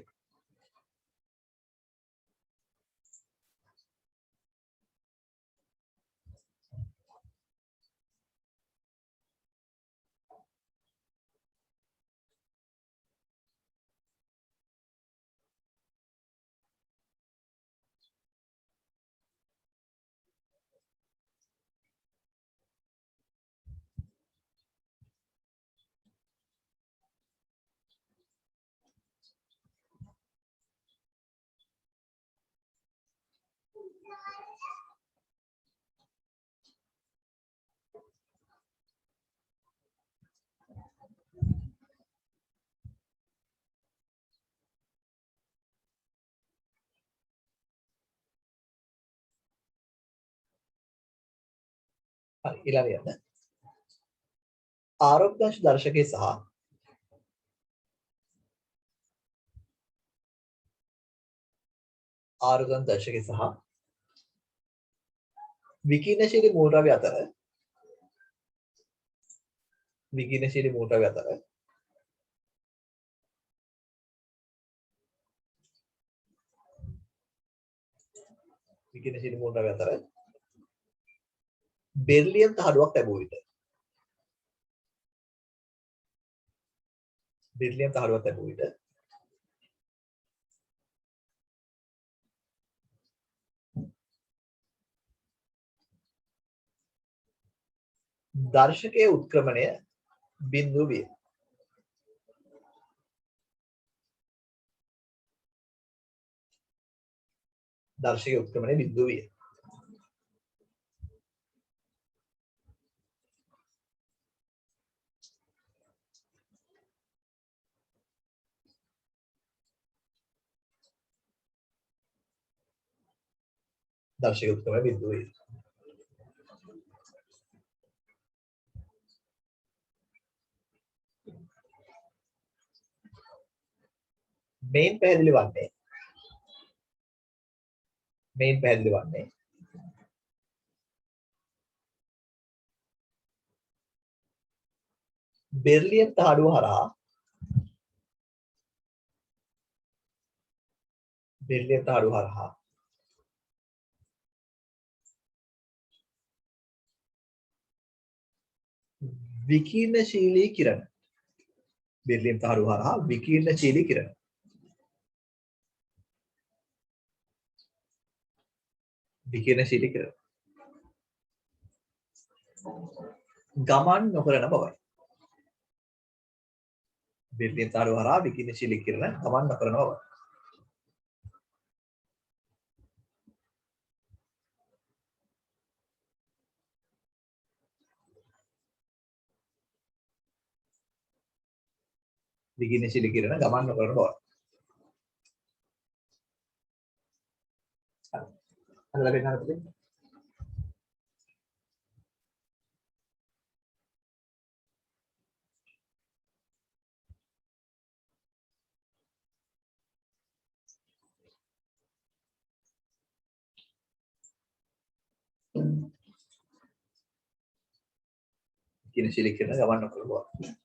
හරි ඊළඟ යන්න. ආරෝපදංශ දර්ශකයේ සහ විකිරණශීලී මූලද්‍රව්‍ය අතර බෙරිලියම් තහඩුවක් ලැබුව විට දර්ශකයේ උත්ක්‍රමණය බිඳුව විය. මේන් පැහැදිලි වන්නේ බෙරිලියම් තහඩුව හරහා විකිරණශීලී කිරණ ගමන් නොකරන බවයි. බෙරිලියම් තහඩුව හරහා විකිරණශීලී කිරණ ගමන් නොකරන බවයි. විකිරණශීලී කිරණ ගමන් නොකරන බවයි. හරි ලැබෙන්නේ නැහැ පුතේ. විකිරණශීලී කිරණ ගමන් නොකරන බවයි.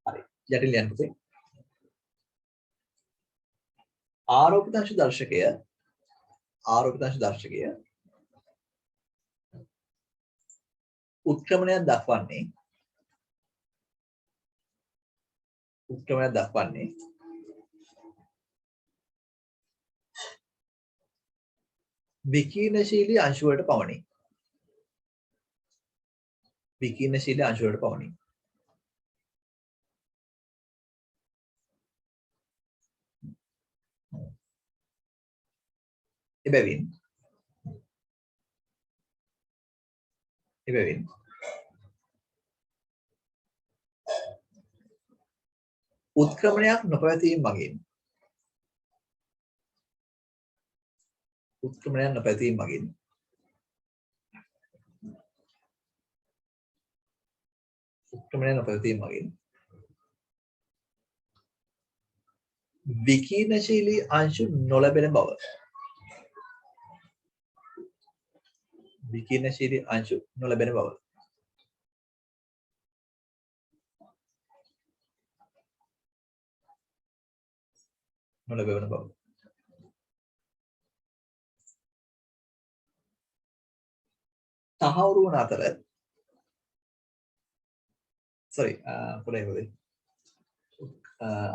හරි යටින් ලියන්න පුතේ. ආරෝපිත අංශ දර්ශකය ආරෝපිත අංශ දර්ශකය උත්ක්‍රමණයක් දක්වන්නේ විකීර්ණශීලී අංශ වලට පමණි. විකීර්ණශීලී අංශ වලට පමණි. එබැවින් උත්ක්‍රමණයක් නොපැවතීම මගින් විකීර්ණශීලී අංශු නොලැබෙන බව තහවුරු වන අතර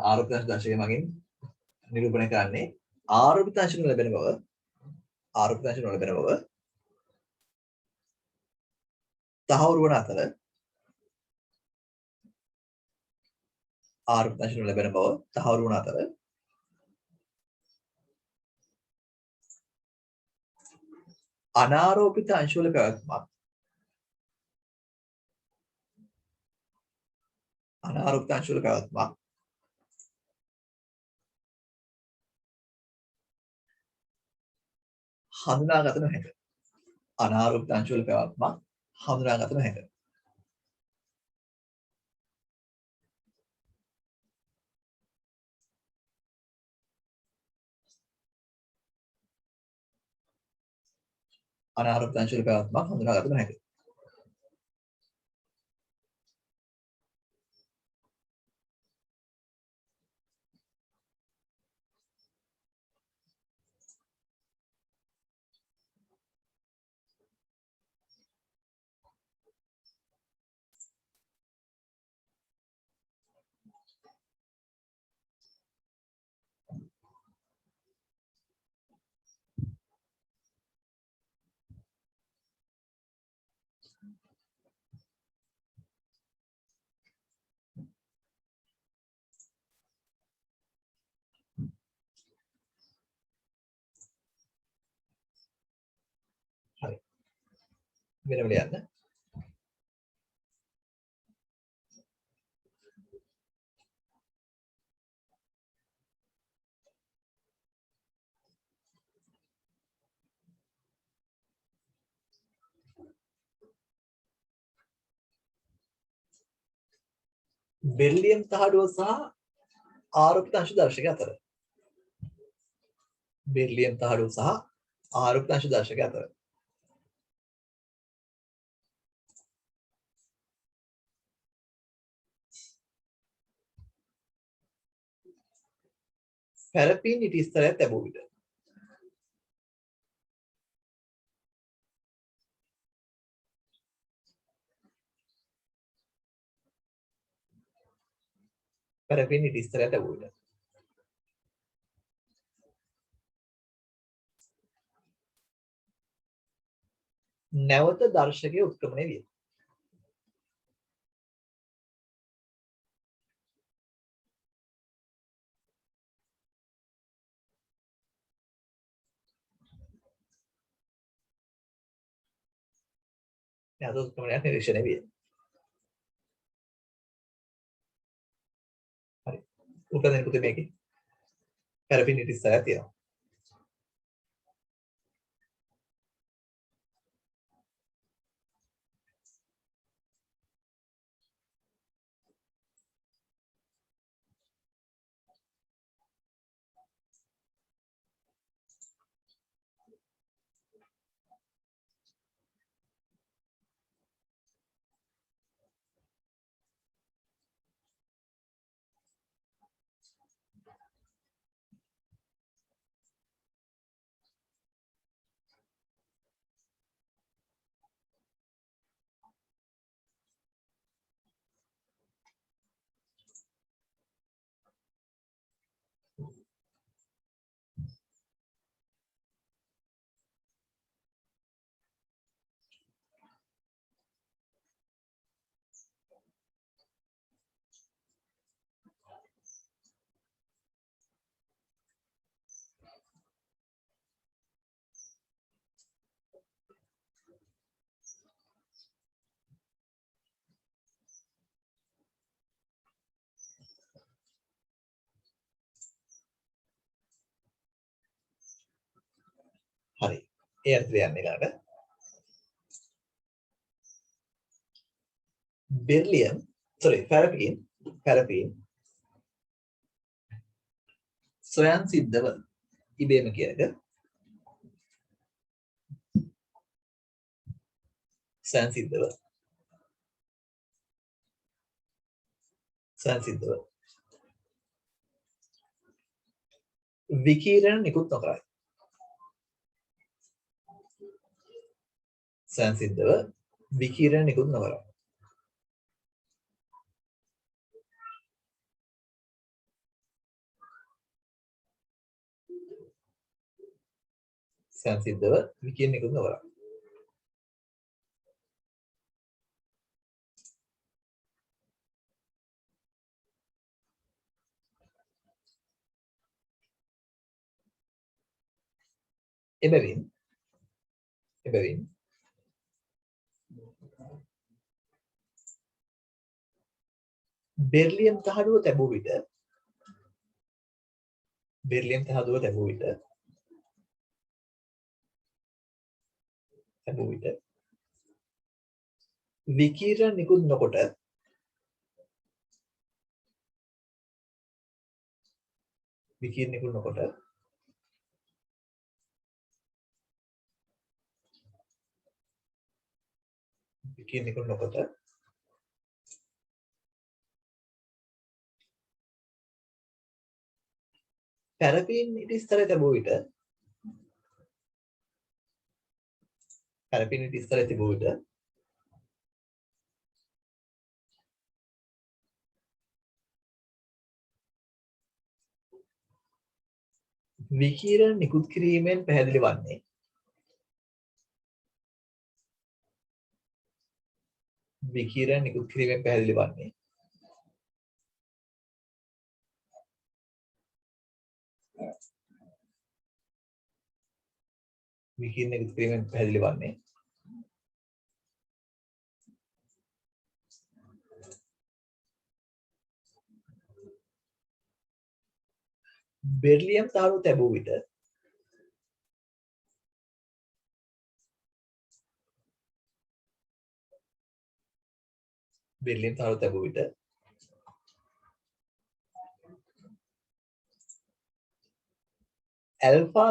ආරෝපිත අංශ දර්ශකය මගින් නිරූපණය කරන්නේ ආරෝපිත අංශ නොලැබෙන බව තහවුරු වන අතර අනාරෝපිත අංශවල පැවැත්මක් හඳුනාගත නොහැක. අනාරෝපිත අංශවල පැවැත්මක් හඳුනාගත නොහැක. අනාරෝපිත අංශවල පැවැත්මක් හඳුනාගත නොහැක. හරි. වෙනම ලියන්න. බෙරිලියම් තහඩුව සහ ආරෝපිත අංශ දර්ශකය අතර පැරපීන් ඉටි ස්තරයක් ලැබූ විට නැවත දර්ශකය උත්ක්‍රමණය විය. නැවත උත්ක්‍රමණයක් නිරීක්ෂණය විය. හරි. උත්තර දෙන්න පුතේ මේකේ. පැරපීන් ඉටි ස්තරයක් තියෙනවා. ඒ අර්ථය යන්නේ ඊළඟට beryllium paraffin සොයන් සිද්ධව ඉබේම කියන එක සොයන් සිද්ධව විකිරණ නිකුත් නොකරයි. සොයන් සිද්ධව විකිරණ නිකුත් නොකරයි. සොයන් සිද්ධව විකිරණ නිකුත් නොකරයි. එබැවින් බෙර්ලියම් තහඩුව තැබූ විට විකිරණ නිකුත් නොකොට පැරපීන් ඉටි ස්තරය තැබූ විට විකිරණ නිකුත් කිරීමෙන් පැහැදිලි වන්නේ බෙර්ලියම් තහඩුව තැබූ විට ඇල්ෆා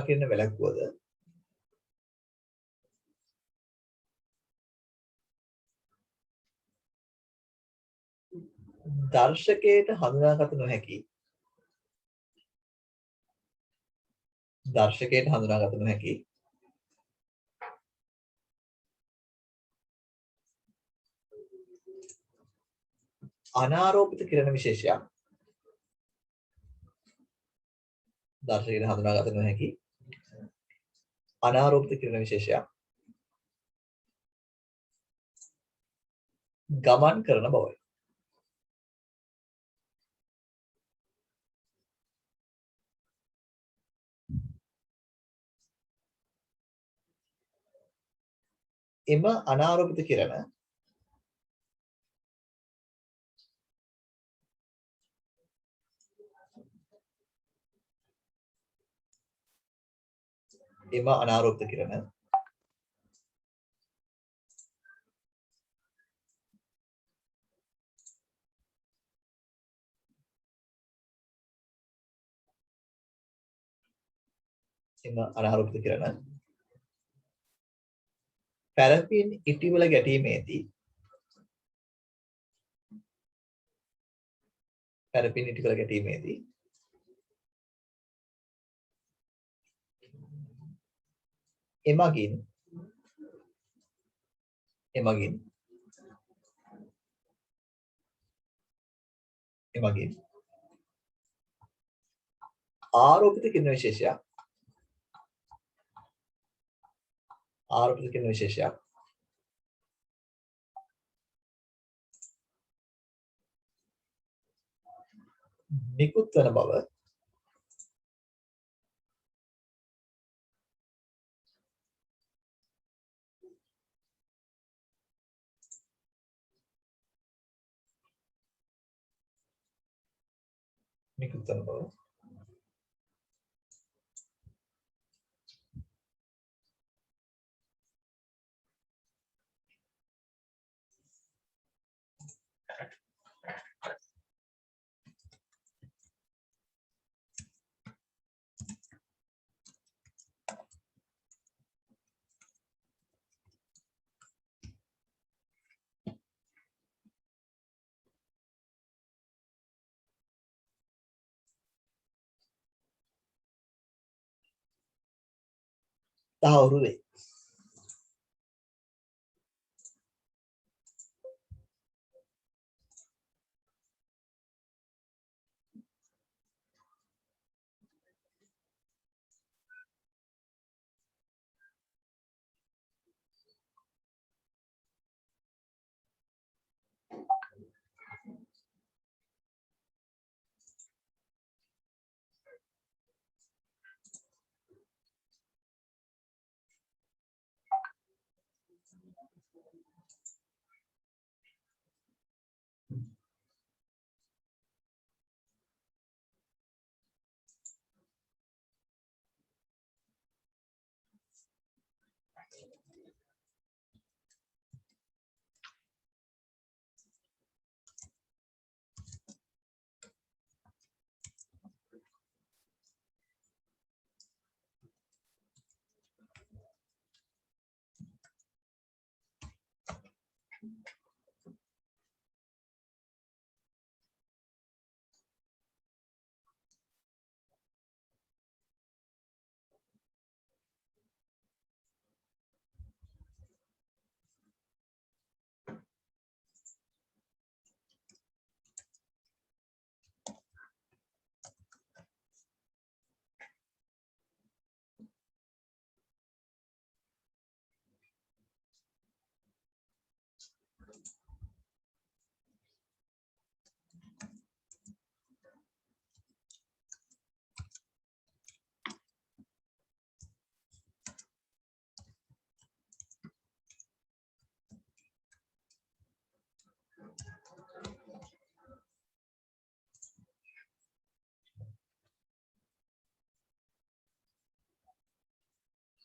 කිරණ වැළැක්වුවද දර්ශකයට හඳුනාගත නොහැකි අනාරෝපිත කිරණ විශේෂයක් ගමන් කරන බවයි. එම අනාරෝපිත කිරණ පැරෆින් ඉටිවල ගැටීමේදී එමගින් ආරෝපිත කිරණ විශේෂයක් නිකුත් වන බව නිකුත් කරන බව. තහවුරු වේ.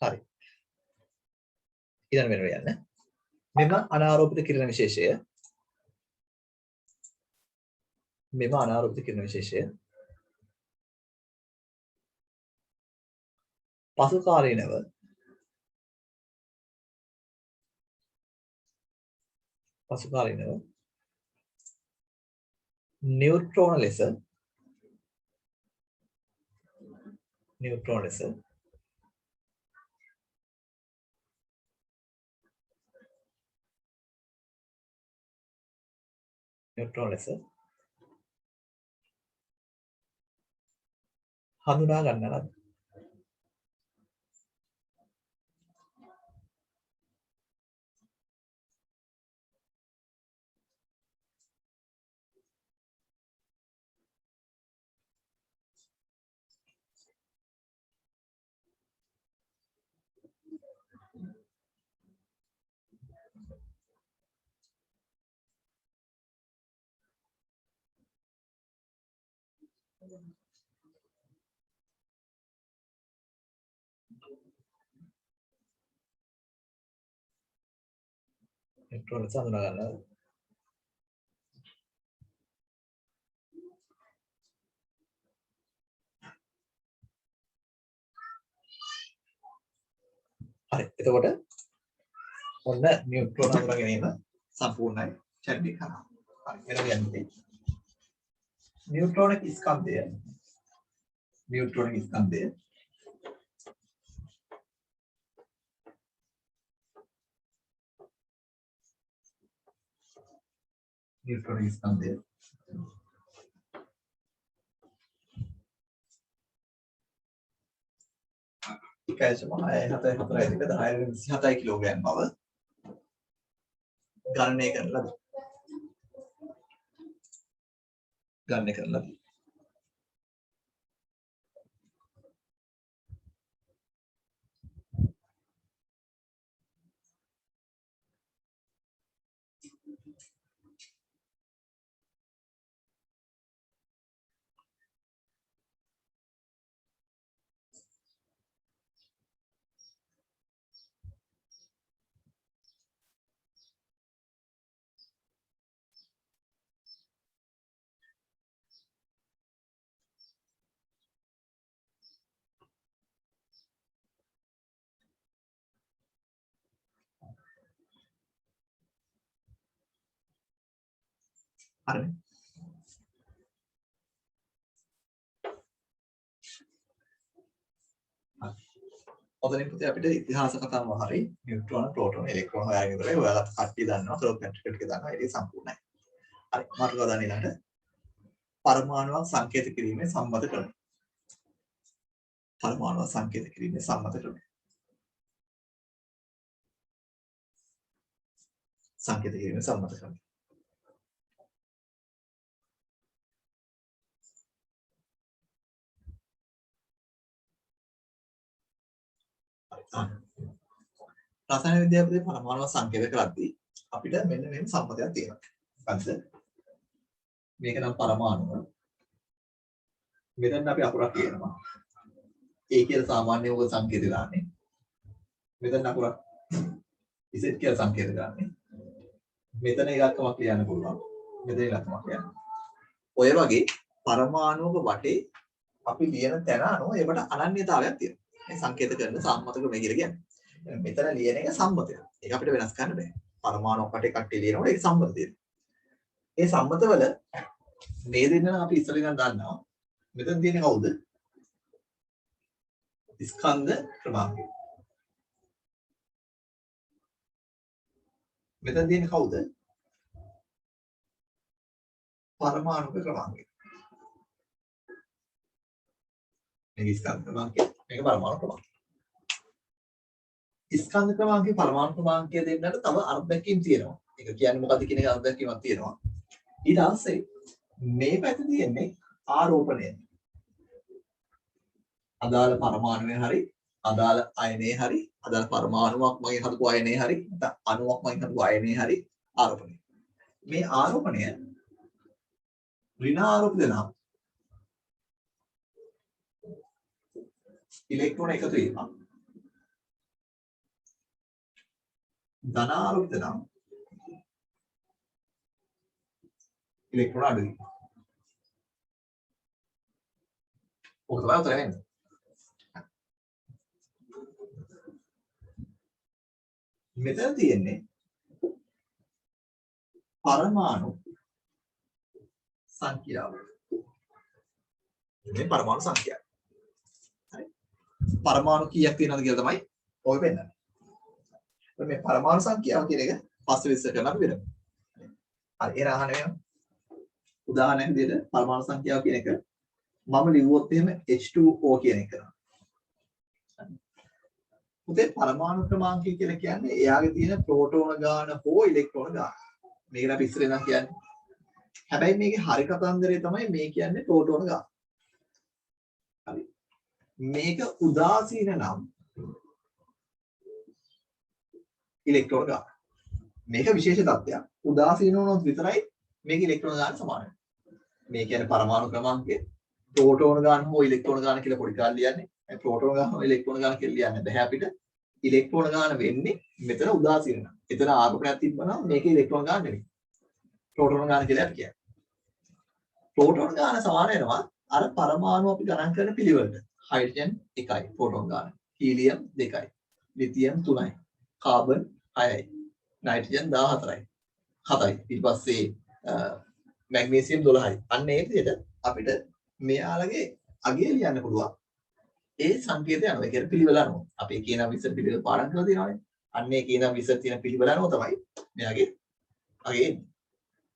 හරි. ඊළඟ වෙනව යන්න. මෙම අනාරෝපිත කිරණ විශේෂය පසුකාලීනව නියුට්‍රෝන ලෙස හඳුනා ගන්නා ලද නියුට්‍රෝන ලෙස හඳුනා ගන්නා ලද. හරි. එතකොට ඔන්න නියුට්‍රෝන හඳුනා ගැනීම සම්පූර්ණයි චැට් එක කරා. හරි. වෙන යන්නේ. නියුට්‍රෝනික ස්කන්ධය නියුට්‍රෝනික ස්කන්ධය කැල්සියම් 6.4 කිලෝග්‍රෑම් බව ගණනය කරලා හරිනේ. ඔතනින් පුතේ අපිට ඉතිහාස කතාව හරි නියුට්‍රෝන ප්‍රෝටෝන ඉලෙක්ට්‍රෝන හොයාගෙන ඉවරයි. ඔයාලත් කට්ටිය දන්නවා ක්ලොක් මෙට්‍රික් ටික දන්නවා. ඒක සම්පූර්ණයි. හරි. මාතෘකාව දාන්න ඊළඟට පරමාණුවක් සංකේත කිරීමේ සම්මත ක්‍රමය. පරමාණුවක් සංකේත කිරීමේ සම්මත ක්‍රමය. සංකේත කිරීමේ සම්මත ක්‍රමය. රසායන විද්‍යාවේ පරමාණු සංකේත කරද්දී අපිට මෙන්න මේ සම්මතයක් තියෙනවා. මොකද්ද? මේක නම් පරමාණුව. මෙතන අපි අකුරක් කියනවා. A කියලා සාමාන්‍ය ඕක සංකේතය දාන්නේ. මෙතන අකුරක් Z කියලා සංකේතය දාන්නේ. මෙතන ඉලක්කමක් ලියන්න පුළුවන්. මෙතන ඉලක්කමක් ලියන්න. ඔය වගේ පරමාණුක වටේ අපි ලියන තැන අනුව ඒකට අනන්‍යතාවයක් තියෙනවා. මේ සංකේත කරන සම්මත ක්‍රමය කියලා කියන්නේ. මෙතන ලියන එක සම්මතයක්. ඒක අපිට වෙනස් කරන්න බෑ. පරමාණුක් වටේ කට්ටිය ලියනකොට ඒක සම්මත තියෙනවා. ඒ සම්මතවල මේ දෙන්න නම් අපි ඉස්සර ඉඳන් දන්නවා. මෙතන තියෙන්නේ කවුද? ස්කන්ධ ක්‍රමාංකය. මෙතන තියෙන්නේ කවුද? පරමාණුක ක්‍රමාංකය. මේක ස්කන්ධ ක්‍රමාංකය. මේක පරමාණු ක්‍රමාංකය. ස්කන්ධ ක්‍රමාංකේ පරමාණු ක්‍රමාංකය දෙන්නට තව අර්ධකීම් තියෙනවා. ඒක කියන්නේ මොකද්ද කියන එක අර්ධකීමක් තියෙනවා. ඊට පස්සේ මේ පැත්තේ තියෙන්නේ ආරෝපණය. අදාළ පරමාණුවේ හරි අදාළ අයනේ හරි අදාළ පරමාණුවක් මගේ හදපු අයනේ හරි නැත්නම් අණුවක් මගේ හදපු අයනේ හරි ආරෝපණය. මේ ආරෝපණය ඍණ ආරෝපිත නම් ඉලෙක්ට්‍රෝන එකතු වීම. ධන ආරෝපිත නම් ඉලෙක්ට්‍රෝන අඩු වීම. ඔක තමයි උත්තර වෙන්නේ. මෙතන තියෙන්නේ පරමාණු සංඛ්‍යාව. මේ පරමාණු සංඛ්‍යාව. හරි. පරමාණු කීයක් තියෙනවද කියලා තමයි ඔය වෙන්නේ. මේ පරමාණු සංඛ්‍යාව කියන එක පස්සේ විස්තර කරන්න අපි වෙනවා. හරි. ඒ රහන වෙනවා. උදාහරණයක් විදිහට පරමාණු සංඛ්‍යාව කියන එක මම ලිව්වොත් එහෙම H2O කියන එක කරනවා. උදේ පරමාණු ක්‍රමාංකය කියලා කියන්නේ එයාගේ තියෙන ප්‍රෝටෝන ගාන හෝ ඉලෙක්ට්‍රෝන ගාන. මේකට අපි ඉස්සර ඉඳන් කියන්නේ. හැබැයි මේකේ හරි කතන්දරය තමයි මේ කියන්නේ ප්‍රෝටෝන ගාන. හරි. මේක උදාසීන නම් ඉලෙක්ට්‍රෝන ගාන. මේක විශේෂ තත්ත්වයක්. උදාසීන වුණොත් විතරයි මේක ඉලෙක්ට්‍රෝන ගාන සමාන වෙන්නේ. මේ කියන්නේ පරමාණු ක්‍රමාංකය ප්‍රෝටෝන ගාන හෝ ඉලෙක්ට්‍රෝන ගාන කියලා පොඩි කාලේ ලියන්නේ. මේ ප්‍රෝටෝන ගාන හෝ ඉලෙක්ට්‍රෝන ගාන කියලා ලියන්න බෑ අපිට. ඉලෙක්ට්‍රෝන ගාන වෙන්නේ මෙතන උදාසීන නම්. එතන ආරෝපණයක් තිබ්බනම් මේක ඉලෙක්ට්‍රෝන ගාන නෙවෙයි. ප්‍රෝටෝන ගාන කියලා කියන්නේ. ප්‍රෝටෝන ගාන සමාන වෙනවා අර පරමාණු අපි ගණන් කරන පිළිවෙලට. හයිඩ්‍රජන් 1යි ප්‍රෝටෝන ගාන. හීලියම් 2යි. ලිතියම් 3යි. කාබන් 6යි. නයිට්‍රජන් 14යි. 7යි. ඊට පස්සේ මැග්නීසියම් 12යි. අන්න ඒ විදිහට අපිට මෙයාලගේ අගය ලියන්න පුළුවන්. ඒ සංකේතය අනුව ඒ කියන්නේ පිළිවෙල අනුව. අපි කියන විස්තර පිළිවෙල පාඩම් කරලා තියෙනවානේ. අන්න ඒ කියන විස්තර තියෙන පිළිවෙල අනුව තමයි මෙයාගේ අගය එන්නේ.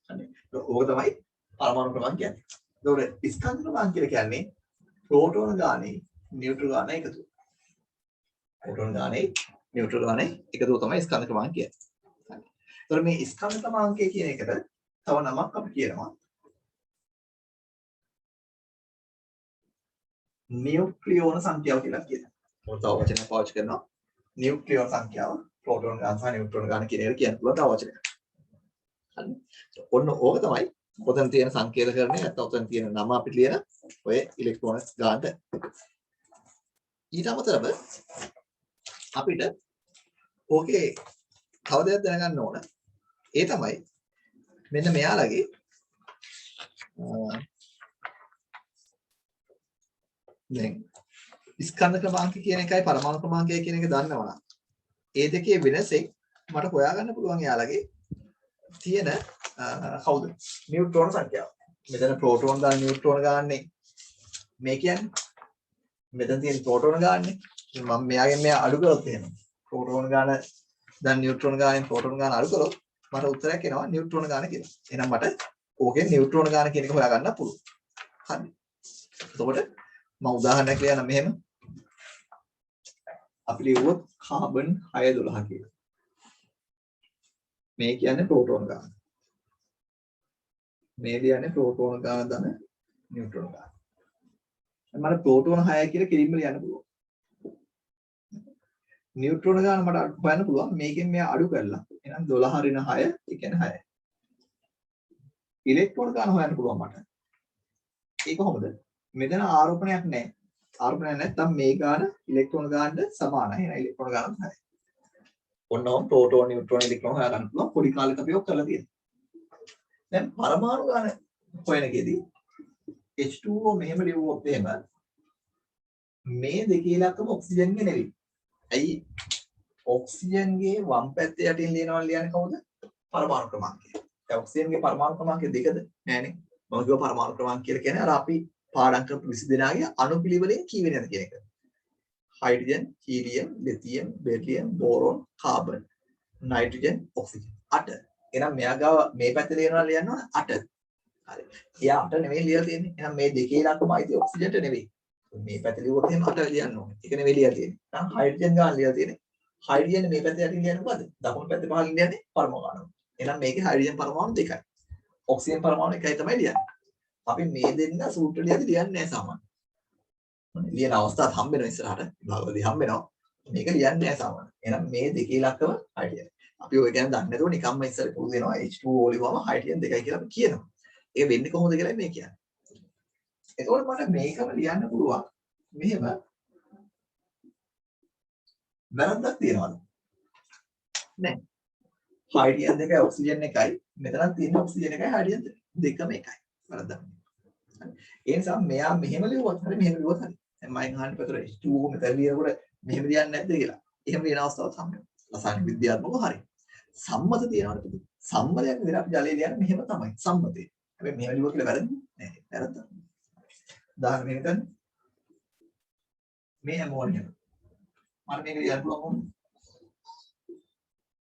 හරි. ඕක තමයි පරමාණු ක්‍රමාංක කියන්නේ. ඒතකොට ස්කන්ධ ක්‍රමාංක කියලා කියන්නේ ප්‍රෝටෝන ගානේ නියුට්‍රෝන ගානේ එකතු. ප්‍රෝටෝන ගානේ නියුට්‍රෝන ගානේ එකතුව තමයි ස්කන්ධ ක්‍රමාංක කියන්නේ. හරි. ඒතකොට මේ ස්කන්ධ ක්‍රමාංකය කියන එකට තව නමක් අපි කියනවා නියුක්ලියෝන සංඛ්‍යාව කියලා කියනවා. මොකද තව වචනයක් පාවිච්චි කරනවා. නියුක්ලියෝන සංඛ්‍යාව ප්‍රෝටෝන ගාන සහ නියුට්‍රෝන ගාන කියන එක කියන්න පුළුවන් තව වචනයක්. හරි. ඔන්න ඕක තමයි ඔතන තියෙන සංකේතකරණය නැත්නම් ඔතන තියෙන නම අපිට ලියන ඔය ඉලෙක්ට්‍රෝන ගානට. ඊට අමතරව අපිට ඕකේ තව දෙයක් දැනගන්න ඕන. ඒ තමයි මෙන්න මෙයාලගේ දැන් ස්කන්ධ ක්‍රමාංක කියන එකයි පරමාණු ක්‍රමාංකය කියන එක දන්නවනම් ඒ දෙකේ වෙනසෙන් මට හොයාගන්න පුළුවන් යාළගේ තියෙන කවුද? නියුට්‍රෝන සංඛ්‍යාව. මෙතන ප්‍රෝටෝන දාන නියුට්‍රෝන ගාන්නේ මේ කියන්නේ. මෙතන තියෙන ප්‍රෝටෝන ගාන්නේ. මම මෙයාගෙන් මෙයා අඩු කරොත් එහෙම. ප්‍රෝටෝන ගාන දැන් නියුට්‍රෝන ගානෙන් ප්‍රෝටෝන ගාන අඩු කරොත් මට උත්තරයක් එනවා නියුට්‍රෝන ගාන කියලා. එහෙනම් මට ඕකෙන් නියුට්‍රෝන ගාන කියන එක හොයාගන්න පුළුවන්. හරි. එතකොට මම උදාහරණයක් ලියන්න මෙහෙම. අපි ලියුවොත් කාබන් 612 කියලා. මේ කියන්නේ ප්‍රෝටෝන ගාන. මේ කියන්නේ ප්‍රෝටෝන ගාන දන නියුට්‍රෝන ගාන. මට ප්‍රෝටෝන 6 කියලා කෙලින්ම ලියන්න පුළුවන්. නියුට්‍රෝන ගාන මට හොයන්න පුළුවන්. මේකෙන් මෙයා අඩු කරලා. එහෙනම් 12 ඍණ 6 ඒ කියන්නේ 6. ඉලෙක්ට්‍රෝන ගාන හොයන්න පුළුවන් මට. ඒක කොහොමද? මෙතන ආරෝපණයක් නැහැ. ආරෝපණයක් නැත්නම් මේ ගාන ඉලෙක්ට්‍රෝන ගානට සමානයි. එහෙනම් ඉලෙක්ට්‍රෝන ගාන 6. ඔන්නෝම් ප්‍රෝටෝන නියුට්‍රෝන ඉලෙක්ට්‍රෝන හොයාගන්න පුළුවන්. පොඩි කාලෙක අපි ඔක් කරලා තියෙනවා. දැන් පරමාණු ගාන හොයන එකේදී H2O මෙහෙම ලියුවොත් එහෙම මේ දෙකේ ඉලක්කම ඔක්සිජන්ගේ නෙවෙයි. ඇයි? ඔක්සිජන්ගේ වම් පැත්තේ යටින් ලියනවා ලියන්නේ කවුද? පරමාණු ක්‍රමාංකය. දැන් ඔක්සිජන්ගේ පරමාණු ක්‍රමාංකය දෙකද? නෑනේ. මම කිව්වා පරමාණු ක්‍රමාංක කියලා කියන්නේ අර අපි පාඩම් කරපු 20 දෙනාගේ අණු පිළිවෙලෙන් කීවෙනද කියන එක. Hydrogen, helium, lithium, beryllium, boron, carbon, nitrogen, oxygen. 8. එහෙනම් මෙයා ගාව මේ පැත්තේ ලියනවා ලියනවා 8. හරි. එයා 8 නෙවෙයි ලියලා තියෙන්නේ. එහෙනම් මේ දෙකේ ඉලක්කම අයිති ඔක්සිජන්ට නෙවෙයි. මේ පැත්තේ ලියුවොත් එහෙම 8 ලියන්න ඕනේ. ඒක නෙවෙයි ලියලා තියෙන්නේ. දැන් හයිඩ්‍රජන් ගාන ලියලා තියෙන්නේ. හයිඩ්‍රජන් මේ පැත්තේ යටින් ලියන්නේ මොකද? දකුණු පැත්තේ පහළින් ලියන්නේ පරමාණු. එහෙනම් මේකේ හයිඩ්‍රජන් පරමාණු දෙකයි. ඔක්සිජන් පරමාණු එකයි තමයි ලියන්නේ. අපි මේ දෙන්න සූත්‍ර ලියද්දි ලියන්නේ නැහැ සාමාන්‍යයෙන්. ලියන අවස්ථාවක් හම්බ වෙනවා ඉස්සරහට. විභාගවලදී හම්බ වෙනවා. මේක ලියන්නේ නැහැ සාමාන්‍යයෙන්. එහෙනම් මේ දෙකේ ඉලක්කම හයිඩ්‍රජන්. අපි ඔය ගැන දන්නේ නැතුව නිකම්ම ඉස්සර පුරුදු වෙනවා H2O ලිව්වම හයිඩ්‍රජන් දෙකයි කියලා අපි කියනවා. ඒක වෙන්නේ කොහොමද කියලා මේ කියන්නේ. එතකොට මට මේකම ලියන්න පුළුවන්. මෙහෙම වැරද්දක් තියනවද? නැහැ. හයිඩ්‍රජන් දෙකයි ඔක්සිජන් එකයි. මෙතනක් තියෙන ඔක්සිජන් එකයි හයිඩ්‍රජන් දෙකම එකයි. වැරද්දක්. ඒ නිසා මෙයා මෙහෙම ලියුවත් හරි මෙහෙම ලියුවත් හරි. දැන් මම අහන්නේ පතර H2O මෙතන ලියනකොට මෙහෙම ලියන්නේ නැද්ද කියලා. එහෙම ලියන අවස්ථාවක් හම්බ වෙනවා. රසායන විද්‍යාත්මකව හරි. සම්මත තියනවාට පුදු. සම්මතයක් විදිහට අපි ජලය ලියන්නේ මෙහෙම තමයි. සම්මතේ. හැබැයි මෙහෙම ලියුවා කියලා වැරදිද? නැහැ. වැරද්දක්. උදාහරණයක් ගන්න. මේ ඇමෝනියම්. මම මේක ලියන්න පුළුවන්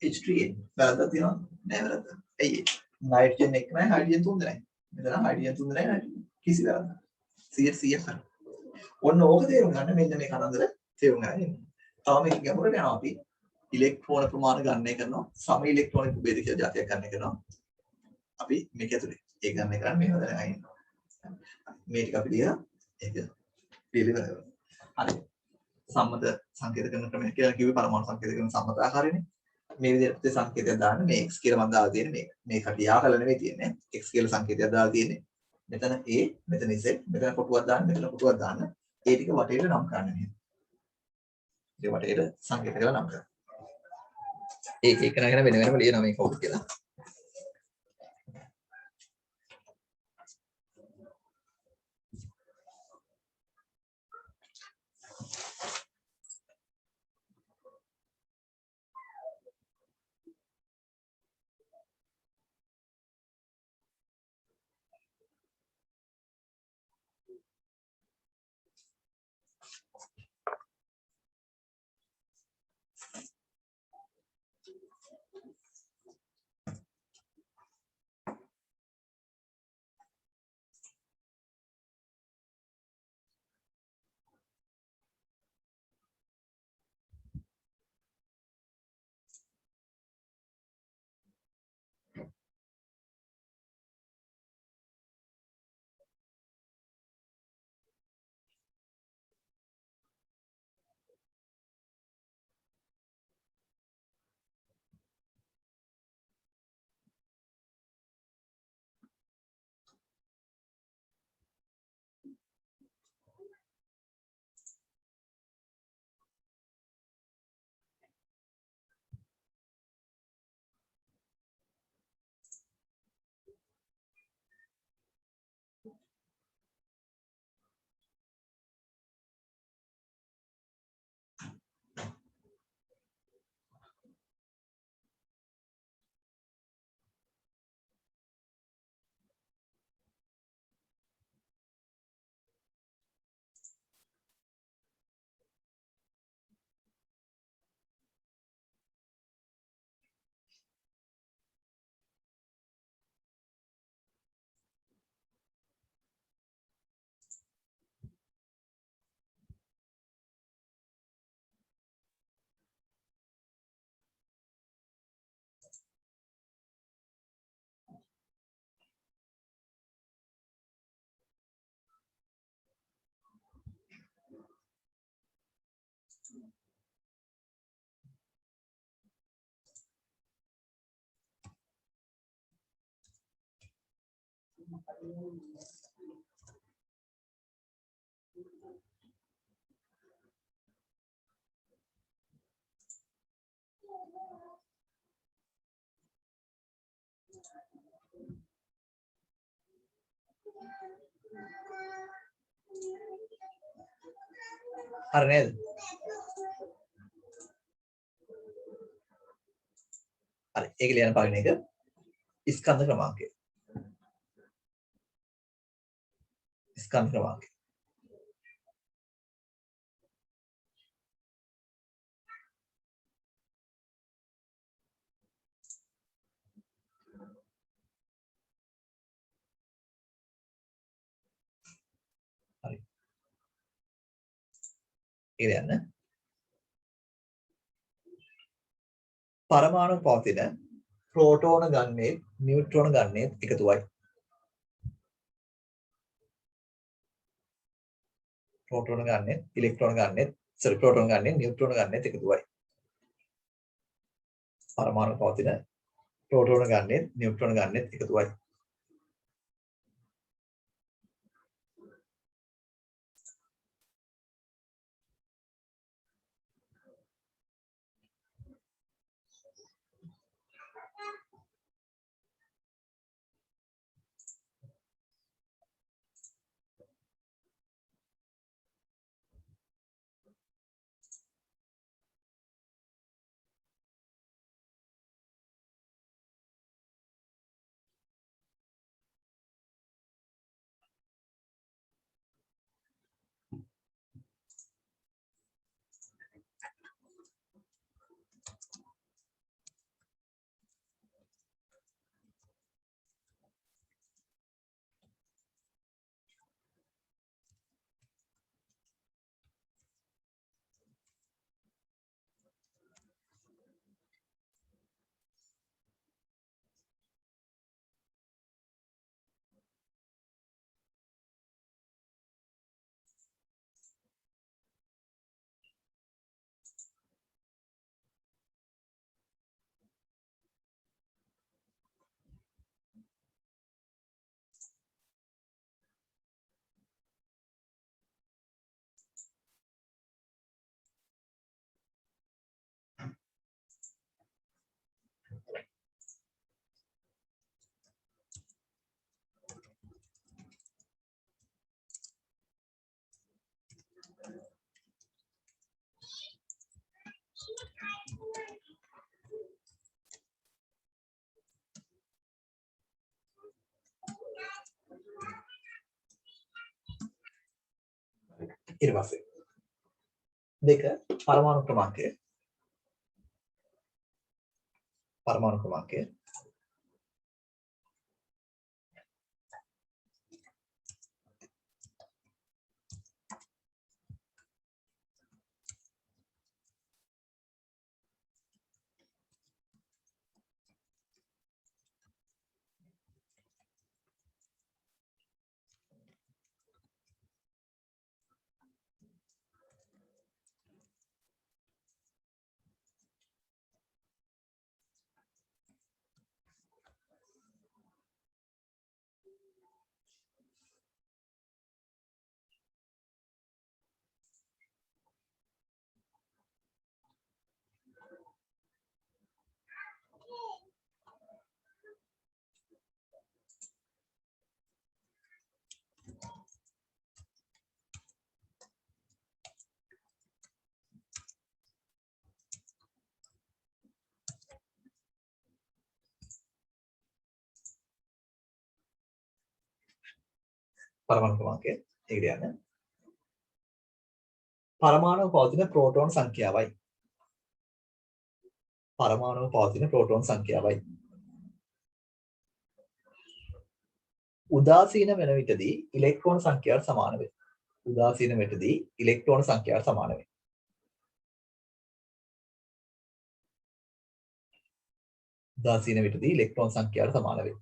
H3N. වැරද්දක් තියනවද? නැහැ වැරද්දක්. ඇයි ඒ? නයිට්‍රජන් එක නැහැ හයිඩ්‍රජන් තුන් දෙනයි. මෙතන හයිඩ්‍රජන් තුන් දෙනයි කිසි වැරද්දක්. 100% හරි. ඔන්න ඕක තේරුම් ගන්න මෙන්න මේ කතන්දර තේරුම් ගන්න. තව මේක ගැඹුරට යනවා අපි ඉලෙක්ට්‍රෝන ප්‍රමාණය ගණනය කරනවා. සම ඉලෙක්ට්‍රෝනික භේද කියලා જાතියක් ගණනය කරනවා. අපි මේක ඇතුලේ ඒ ගණනය කරන්නේ මෙහෙම දැනගෙන ඉන්නවා. මේ ටික අපි ලියලා ඒක පිළිවෙල. හරි. සම්මත සංකේත කරන ක්‍රමය කියලා කිව්වේ පරමාණු සංකේත කරන සම්මත ආකාරයනේ. මේ විදිහට සංකේතයක් දාන්න මේ x කියලා මම දාලා තියෙන්නේ මේ කටියා කරලා නෙමෙයි තියෙන්නේ. x කියලා සංකේතයක් දාලා තියෙන්නේ. මෙතන a මෙතන z මෙතන කොටුවක් දාන්න මෙතන කොටුවක් දාන්න. ඒ ටික වටේට නම් කරන්න මෙහෙම. ඒ වටේට සංකේත කරලා නම් කරන්න. ඒක එක නගෙන වෙන වෙනම ලියනවා මේ කවුද කියලා. හරි නේද? හරි. ඒක ලියන පළවෙනි එක ස්කන්ධ ක්‍රමාංකය. ස්කන්ධ ක්‍රමාංකය. හරි. ඒක ලියන්න. පරමාණු පවතින ප්‍රෝටෝන ගන්නේ නියුට්‍රෝන ගන්නේ එකතුවයි. ප්‍රෝටෝන ගන්නේ ඉලෙක්ට්‍රෝන ගන්නේ ප්‍රෝටෝන ගන්නේ නියුට්‍රෝන ගන්නේ එකතුවයි. පරමාණු පවතින ප්‍රෝටෝන ගන්නේ නියුට්‍රෝන ගන්නේ එකතුවයි. ඊට පස්සේ දෙක පරමාණු ක්‍රමාංකය. පරමාණු ක්‍රමාංකය පරමාණු ක්‍රමාංකය ඒකට යන්න. පරමාණු පවතින ප්‍රෝටෝන සංඛ්‍යාවයි. පරමාණු පවතින ප්‍රෝටෝන සංඛ්‍යාවයි. උදාසීන වෙන විටදී ඉලෙක්ට්‍රෝන සංඛ්‍යාවට සමාන වේ. උදාසීන විටදී ඉලෙක්ට්‍රෝන සංඛ්‍යාවට සමාන වේ. උදාසීන විටදී ඉලෙක්ට්‍රෝන සංඛ්‍යාවට සමාන වේ.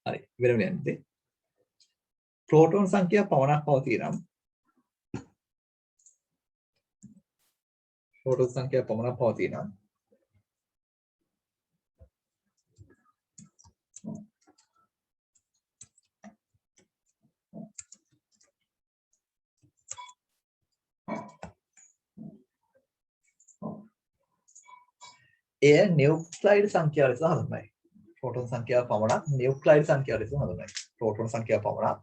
හරි වෙනම යන්නේ ප්‍රෝටෝන සංඛ්‍යාව පමණක් පවතී නම් ප්‍රෝටෝන සංඛ්‍යාව පමණක් පවතී නම් එය නියුක්ලයිඩ් සංඛ්‍යාව ලෙස හඳුන්වයි. ප්‍රෝටෝන සංඛ්‍යාව පමණක් නියුක්ලයිඩ් සංඛ්‍යාව ලෙස හඳුන්වයි. ප්‍රෝටෝන සංඛ්‍යාව පමණක්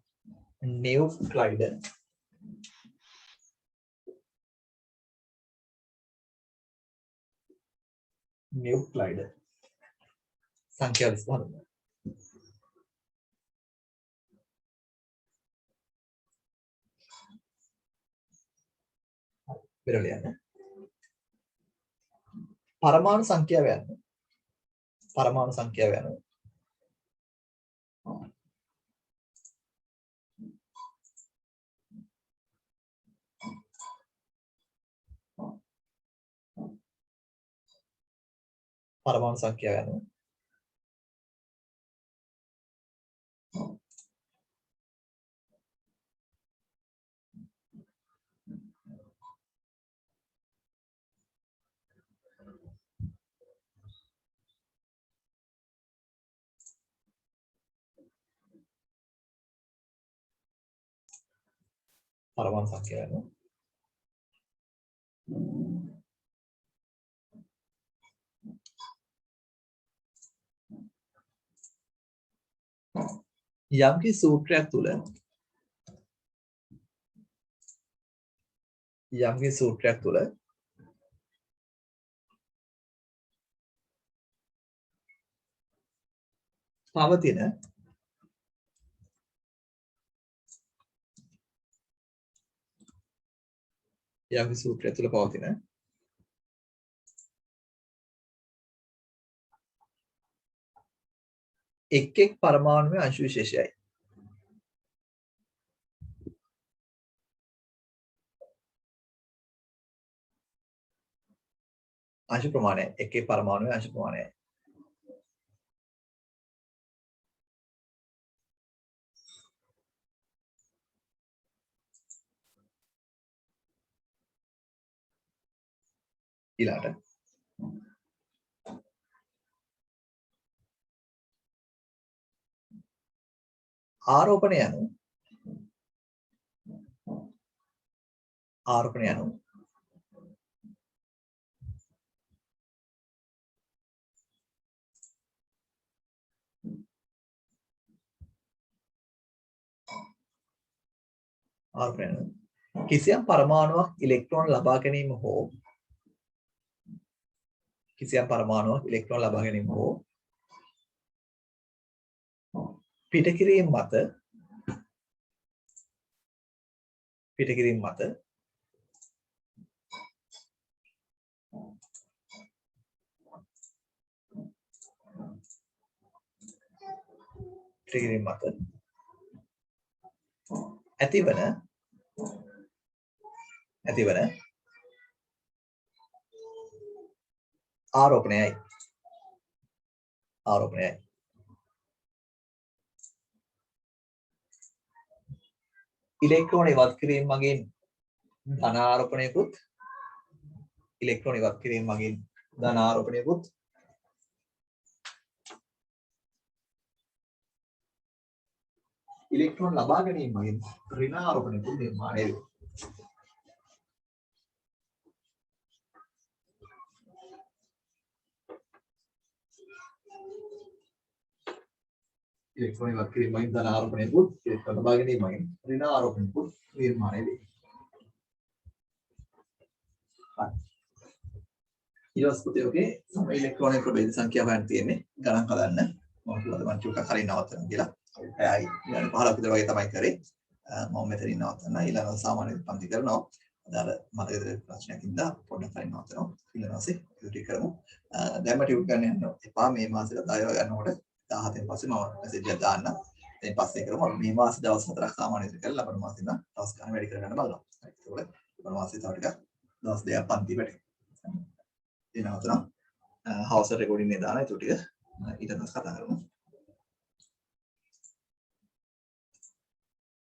නියුක්ලයිඩ් සංඛ්‍යාව ලෙස හඳුන්වයි. පෙරල යන පරමාණු සංඛ්‍යාව යන පරමාණු සංඛ්‍යාව යන පරමාණු සංඛ්‍යාව යන පරමාණු සංඛ්‍යාව යන යම්කිසි සූත්‍රයක් තුළ පවතින එක් එක් පරමාණුවේ අංශු විශේෂයයි. අංශු ප්‍රමාණය එක් එක් පරමාණුවේ අංශු ප්‍රමාණයයි. ඊළඟට ආරෝපණය යනු කිසියම් පරමාණුවක් ඉලෙක්ට්‍රෝන ලබා ගැනීම හෝ පිටකිරීම මත ඇතිවන ආරෝපණයයි. ඉලෙක්ට්‍රෝන ඉවත් කිරීම මගින් ධන ආරෝපණයකුත් ඉලෙක්ට්‍රෝන ලබා ගැනීම මගින් ඍණ ආරෝපණයකුත් නිර්මාණය වේ. ඉලෙක්ට්‍රෝන ඉවත් කිරීම මගින් ධන ආරෝපණයකුත් ඉලෙක්ට්‍රෝන ලබා ගැනීම මගින් ඍණ ආරෝපණයකුත් නිර්මාණය වේ. ඊළඟට සම ඉලෙක්ට්‍රෝන ප්‍රභේද සංඛ්‍යාව ගන්න තියෙන්නේ ගණන් හදන්න. මම කිව්වද මම ටිකක් හරිය නවත්තන්න කියලා. ඒයි ඊළඟ 15ක විතර වගේ තමයි කරේ. මම මෙතනින් නවත්තන්න. ඊළඟ සාමාන්‍ය පන්ති කරනවා. අදාළ මතකද ප්‍රශ්නයක් ඉඳලා පොඩ්ඩක් හරිය නවත්තනවා. ඊළඟ මාසේ ටික කරමු. දැන් මට ටියුට් ගන්න යන්න එපා. මේ මාසෙට දායව ගන්නකොට 17න් පස්සේ මම මෙසේජ් එකක් දාන්න. ඊට පස්සේ කරමු. මේ මාසේ දවස් 4ක් සාමාන්‍ය විතර කරලා ලබන මාසේ ඉඳන් දවස් ගන්න වැඩි කරගන්න බලනවා. ඒකෝල ලබන මාසේ තව ටිකක් දවස් දෙකක් පන්ති වැඩි. එනවතන හවස රෙකෝඩින් එක දාලා ඒක ටික ඊට පස්සේ කතා කරමු.